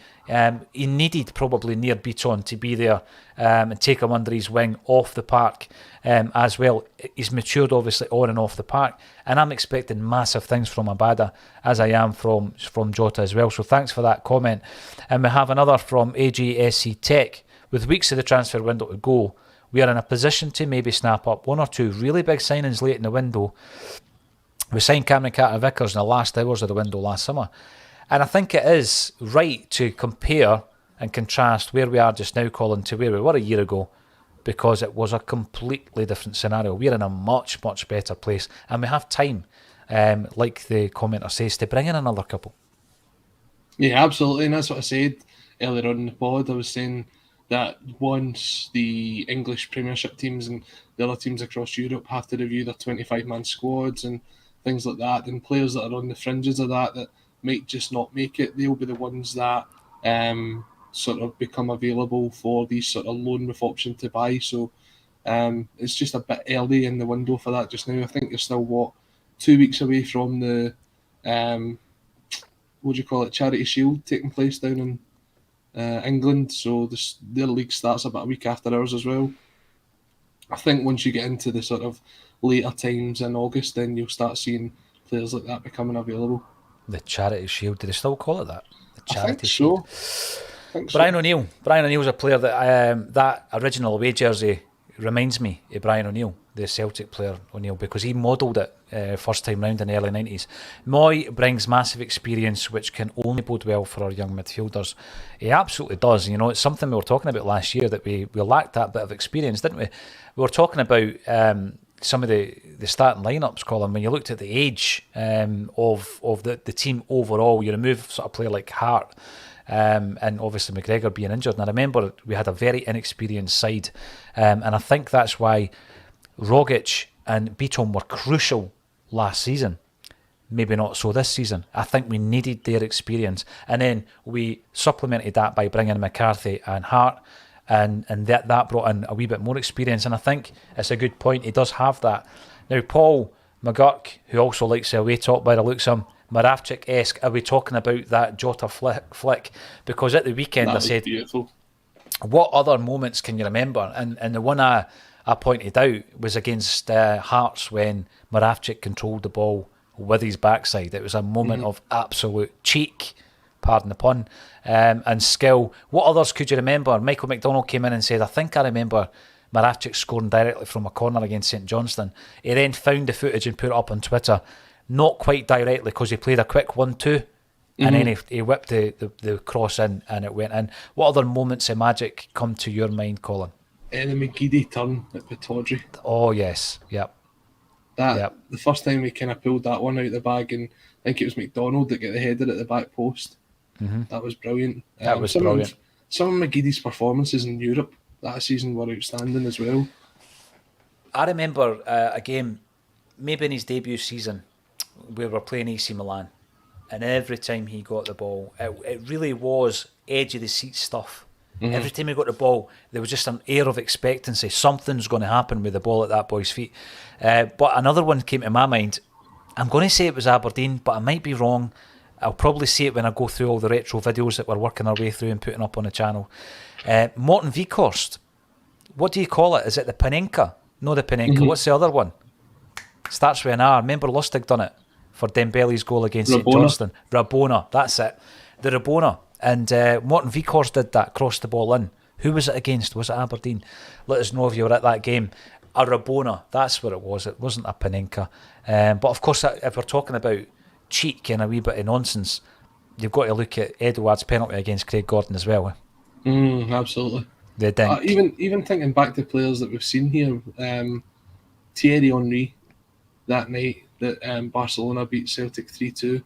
he needed probably Near Beaton to be there and take him under his wing off the park as well. He's matured, obviously, on and off the park, and I'm expecting massive things from Abada, as I am from Jota as well. So thanks for that comment. And we have another from AGSC Tech. with weeks of the transfer window to go, we are in a position to maybe snap up one or two really big signings late in the window. We signed Cameron Carter-Vickers in the last hours of the window last summer. And I think it is right to compare and contrast where we are just now, Colin, to where we were a year ago, because it was a completely different scenario. We're in a much, much better place, and we have time, like the commenter says, to bring in another couple. Yeah, absolutely, and that's what I said earlier on in the pod. I was saying that once the English Premiership teams and the other teams across Europe have to review their 25-man squads and things like that, and players that are on the fringes of that might just not make it, they'll be the ones that sort of become available for these sort of loan with option to buy. So it's just a bit early in the window for that just now. I think you're still, 2 weeks away from the, Charity Shield taking place down in England. So their league starts about a week after ours as well. I think once you get into the sort of later times in August, then you'll start seeing players like that becoming available. The Charity Shield, do they still call it that? The Charity Shield. Brian O'Neill. Brian O'Neill's a player that that original away jersey reminds me of Brian O'Neill, the Celtic player O'Neill, because he modelled it first time round in the early 90s. Mooy brings massive experience, which can only bode well for our young midfielders. He absolutely does. You know, it's something we were talking about last year, that we lacked that bit of experience, didn't we? We were talking about some of the starting lineups, Colin. When you looked at the age of the team overall, you remove sort of player like Hart, and obviously McGregor being injured. And I remember we had a very inexperienced side, and I think that's why Rogic and Beaton were crucial last season. Maybe not so this season. I think we needed their experience, and then we supplemented that by bringing in McCarthy and Hart, and that brought in a wee bit more experience. And I think it's a good point. He does have that. Now, Paul McGurk, who also likes the away top by the looks of him, Moravchik-esque, are we talking about that Jota flick? Because at the weekend I said, beautiful. What other moments can you remember? And the one I pointed out was against Hearts, when Moravchik controlled the ball with his backside. It was a moment of absolute cheek, pardon the pun, and skill. What others could you remember? Michael McDonald came in and said, I think I remember Moravchik scoring directly from a corner against St Johnstone. He then found the footage and put it up on Twitter. Not quite directly, because he played a quick 1-2 and then he whipped the cross in and it went in. What other moments of magic come to your mind, Colin? The McGeady turn at Pataudry. Oh, yes. Yep. The first time we kind of pulled that one out of the bag, and I think it was McDonald that got the header at the back post. That was brilliant. That was brilliant. Some of McGeady's performances in Europe that season were outstanding as well. I remember a game, maybe in his debut season, we were playing AC Milan, and every time he got the ball, it really was edge of the seat stuff. Every time he got the ball, there was just an air of expectancy. Something's going to happen with the ball at that boy's feet. But another one came to my mind. I'm going to say it was Aberdeen, but I might be wrong. I'll probably see it when I go through all the retro videos that we're working our way through and putting up on the channel. Morten Vikhorst. What do you call it? Is it the Panenka? No, the Panenka. What's the other one? Starts with an R. Remember Lustig done it for Dembele's goal against St Johnstone. Rabona, that's it. The Rabona. And Morten Vikhorst did that, crossed the ball in. Who was it against? Was it Aberdeen? Let us know if you were at that game. A Rabona, that's what it was. It wasn't a Panenka. But of course, if we're talking about cheek and a wee bit of nonsense, you've got to look at Edouard's penalty against Craig Gordon as well. Absolutely. The dink. Even thinking back to players that we've seen here, Thierry Henry, that night that Barcelona beat Celtic 3-2.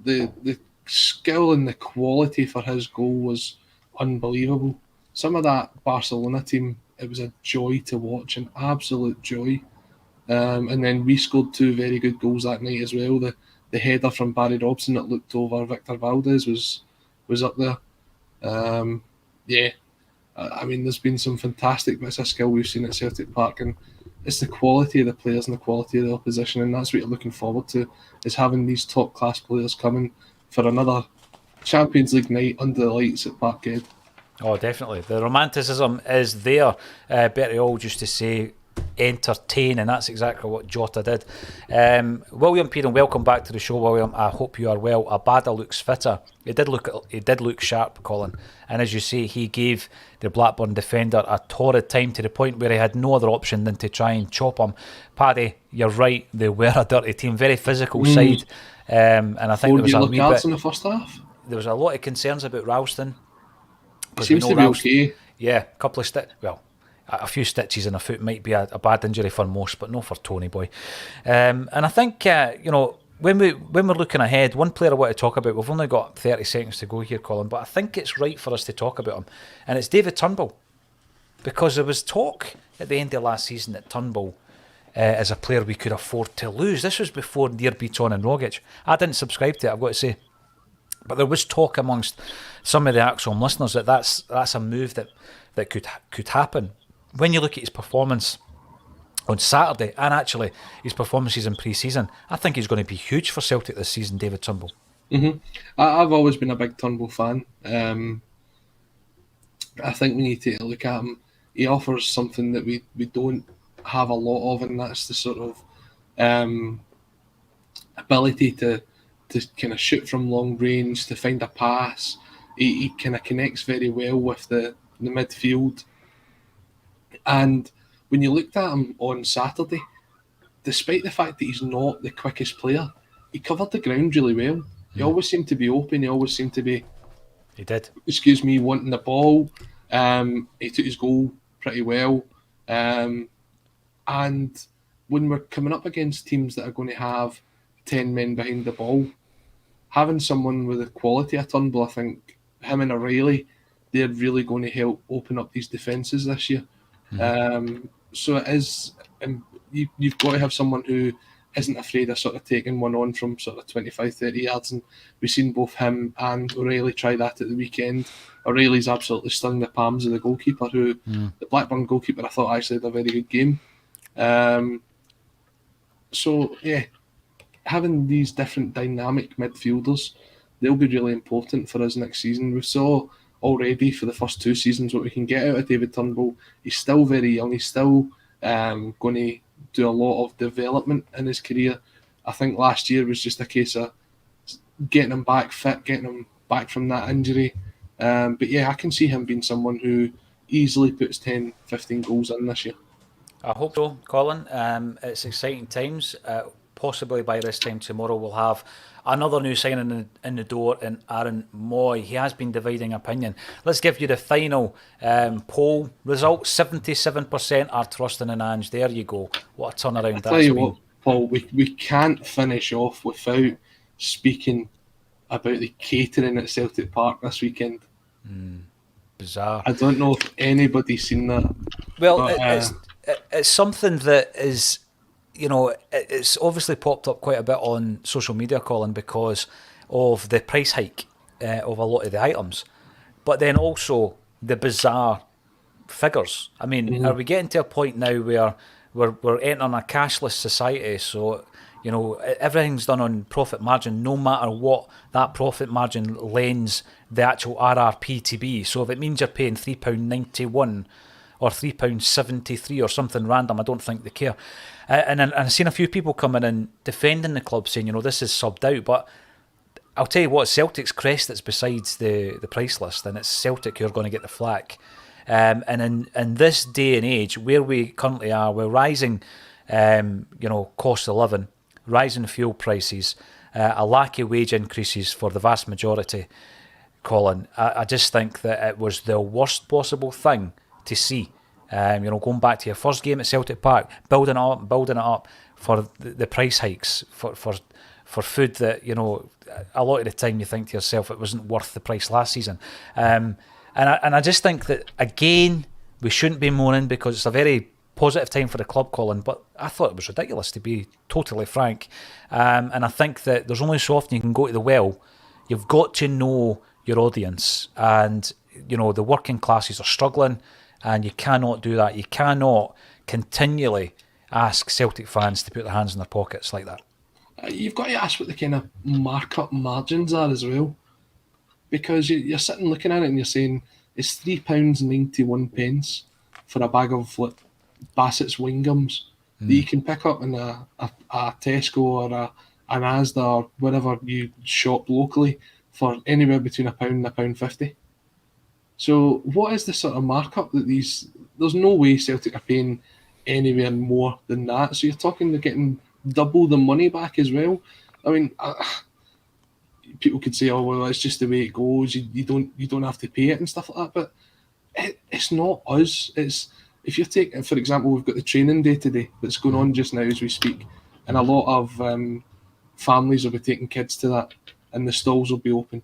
The skill and the quality for his goal was unbelievable. Some of that Barcelona team, it was a joy to watch, an absolute joy. And then we scored two very good goals that night as well. The header from Barry Robson that looked over Victor Valdez was up there. I mean, there's been some fantastic bits of skill we've seen at Celtic Park, and it's the quality of the players and the quality of the opposition, and that's what you're looking forward to, is having these top class players coming for another Champions League night under the lights at Parkhead. Oh, definitely. The romanticism is there. Bertie Auld used to say, entertain, and that's exactly what Jota did. William Pearson, welcome back to the show, William. I hope you are well. Abada looks fitter. He did look sharp, Colin. And as you say, he gave the Blackburn defender a torrid time to the point where he had no other option than to try and chop him. Paddy, you're right. They were a dirty team, very physical side. And I think there was a wee bit in the first half. There was a lot of concerns about Ralston. He seems to be okay. Yeah, a couple of a few stitches in a foot might be a bad injury for most, but not for Tony boy. And I think when we're looking ahead, one player I want to talk about. We've only got 30 seconds to go here, Colin, but I think it's right for us to talk about him, and it's David Turnbull, because there was talk at the end of last season that Turnbull is a player we could afford to lose. This was before Near Beaton and Rogic. I didn't subscribe to it, I've got to say. But there was talk amongst some of the Acsom listeners that that's a move that could happen. When you look at his performance on Saturday, and actually his performances in pre-season, I think he's going to be huge for Celtic this season, David Turnbull. Mm-hmm. I've always been a big Turnbull fan. I think we need to take a look at him. He offers something that we don't have a lot of, and that's the sort of ability to kind of shoot from long range, to find a pass. He kind of connects very well with the midfield. And when you looked at him on Saturday, despite the fact that he's not the quickest player, he covered the ground really well. He always seemed to be open. He always seemed to be... He did. Wanting the ball. He took his goal pretty well. And when we're coming up against teams that are going to have 10 men behind the ball, having someone with the quality of Turnbull, I think him and O'Reilly, they're really going to help open up these defences this year. So it is, you've got to have someone who isn't afraid of sort of taking one on from sort of 25, 30 yards, and we've seen both him and O'Reilly try that at the weekend. O'Reilly's absolutely stung the palms of the goalkeeper, the Blackburn goalkeeper, I thought actually had a very good game. So yeah, having these different dynamic midfielders, they'll be really important for us next season. We saw already for the first two seasons what we can get out of David Turnbull. He's still very young. He's still going to do a lot of development in his career. I think last year was just a case of getting him back fit, getting him back from that injury. But yeah, I can see him being someone who easily puts 10, 15 goals in this year. I hope so, Colin. It's exciting times. Possibly by this time tomorrow we'll have another new signing in the door in Aaron Mooy. He has been dividing opinion. Let's give you the final poll results. 77% are trusting in Ange. There you go. What a turnaround that's been. I tell you what, Paul, we can't finish off without speaking about the catering at Celtic Park this weekend. Bizarre. I don't know if anybody's seen that. Well, but, it's something that is... it's obviously popped up quite a bit on social media, Colin, because of the price hike of a lot of the items. But then also the bizarre figures. I mean, are we getting to a point now where we're entering a cashless society? So, everything's done on profit margin, no matter what that profit margin lends the actual RRP to be. So if it means you're paying £3.91 or £3.73 or something random, I don't think they care. And I've seen a few people coming in defending the club, saying, this is subbed out. But I'll tell you what, Celtic's crest that's besides the price list, and it's Celtic who are going to get the flack. And in this day and age, where we currently are, we're rising, cost of living, rising fuel prices, a lack of wage increases for the vast majority, Colin. I just think that it was the worst possible thing to see. Going back to your first game at Celtic Park, building it up for the price hikes for food that a lot of the time you think to yourself it wasn't worth the price last season, and I just think that again we shouldn't be moaning because it's a very positive time for the club, Colin. But I thought it was ridiculous, to be totally frank, and I think that there's only so often you can go to the well. You've got to know your audience, and the working classes are struggling. And you cannot do that. You cannot continually ask Celtic fans to put their hands in their pockets like that. You've got to ask what the kind of markup margins are as well. Because you're sitting looking at it and you're saying, it's £3.91 for a bag of Bassett's wing gums that you can pick up in a Tesco or an Asda or wherever you shop locally for anywhere between £1 and £1.50. So what is the sort of markup that these... There's no way Celtic are paying anywhere more than that. So you're talking they're getting double the money back as well. I mean, people could say, "Oh well, it's just the way it goes. You don't have to pay it and stuff like that." But it's not us. It's if you're taking, for example, we've got the training day today that's going on just now as we speak, and a lot of families will be taking kids to that, and the stalls will be open.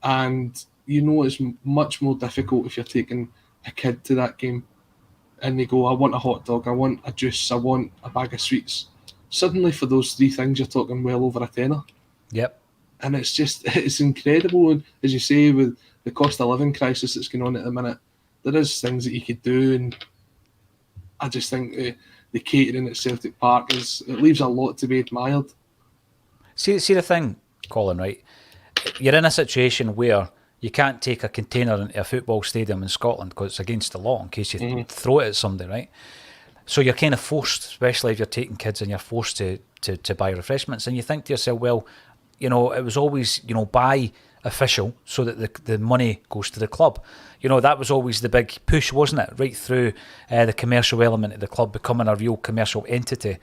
And you know it's much more difficult if you're taking a kid to that game, and they go, "I want a hot dog, I want a juice, I want a bag of sweets." Suddenly, for those three things, you're talking well over a tenner. Yep. And it's incredible. And as you say, with the cost of living crisis that's going on at the minute, there is things that you could do. And I just think the catering at Celtic Park it leaves a lot to be admired. See the thing, Colin, right? You're in a situation where you can't take a container into a football stadium in Scotland because it's against the law in case you throw it at somebody, right? So you're kind of forced, especially if you're taking kids, and you're forced to buy refreshments. And you think to yourself, well, it was always, buy official so that the money goes to the club. That was always the big push, wasn't it? Right through the commercial element of the club becoming a real commercial entity.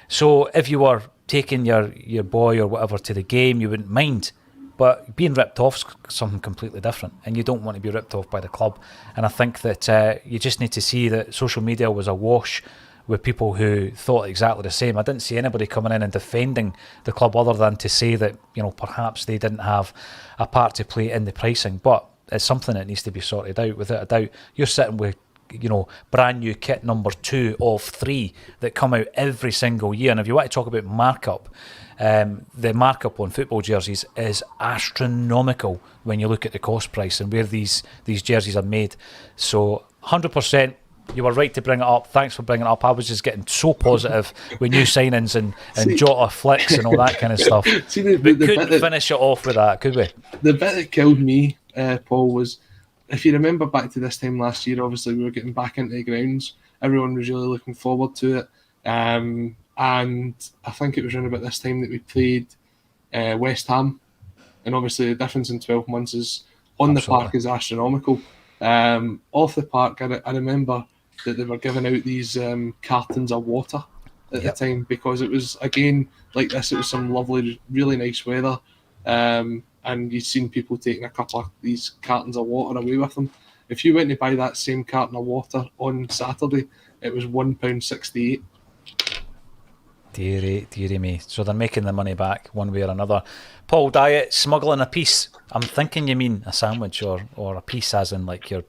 So if you were taking your boy or whatever to the game, you wouldn't mind. But being ripped off is something completely different, and you don't want to be ripped off by the club. And I think that you just need to see that social media was awash with people who thought exactly the same. I didn't see anybody coming in and defending the club other than to say that, perhaps they didn't have a part to play in the pricing. But it's something that needs to be sorted out, without a doubt. You're sitting with, brand new kit number 2 of 3 that come out every single year. And if you want to talk about markup, the markup on football jerseys is astronomical when you look at the cost price and where these jerseys are made. So 100%, you were right to bring it up. Thanks for bringing it up. I was just getting so positive with new signings and Jota flicks and all that kind of stuff. We couldn't finish it off with that, could we? The bit that killed me, Paul, was, if you remember back to this time last year, obviously we were getting back into the grounds. Everyone was really looking forward to it. And I think it was around about this time that we played West Ham. And obviously the difference in 12 months is on the park is astronomical. Off the park, I remember that they were giving out these cartons of water at the time, because it was, again, like this, it was some lovely, really nice weather. And you'd seen people taking a couple of these cartons of water away with them. If you went to buy that same carton of water on Saturday, it was £1.68. Dearie me. So they're making the money back one way or another. Paul Dyatt, smuggling a piece. I'm thinking you mean a sandwich or a piece as in like your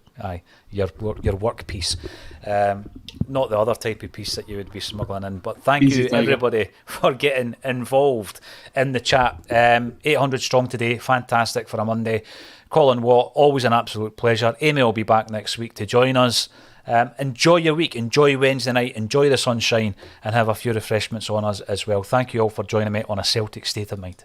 work piece. Not the other type of piece that you would be smuggling in. But thank you everybody for getting involved in the chat. 800 strong today. Fantastic for a Monday. Colin Watt, always an absolute pleasure. Amy will be back next week to join us. Enjoy your week, enjoy Wednesday night, enjoy the sunshine, and have a few refreshments on us as well. Thank you all for joining me on A Celtic State of Mind.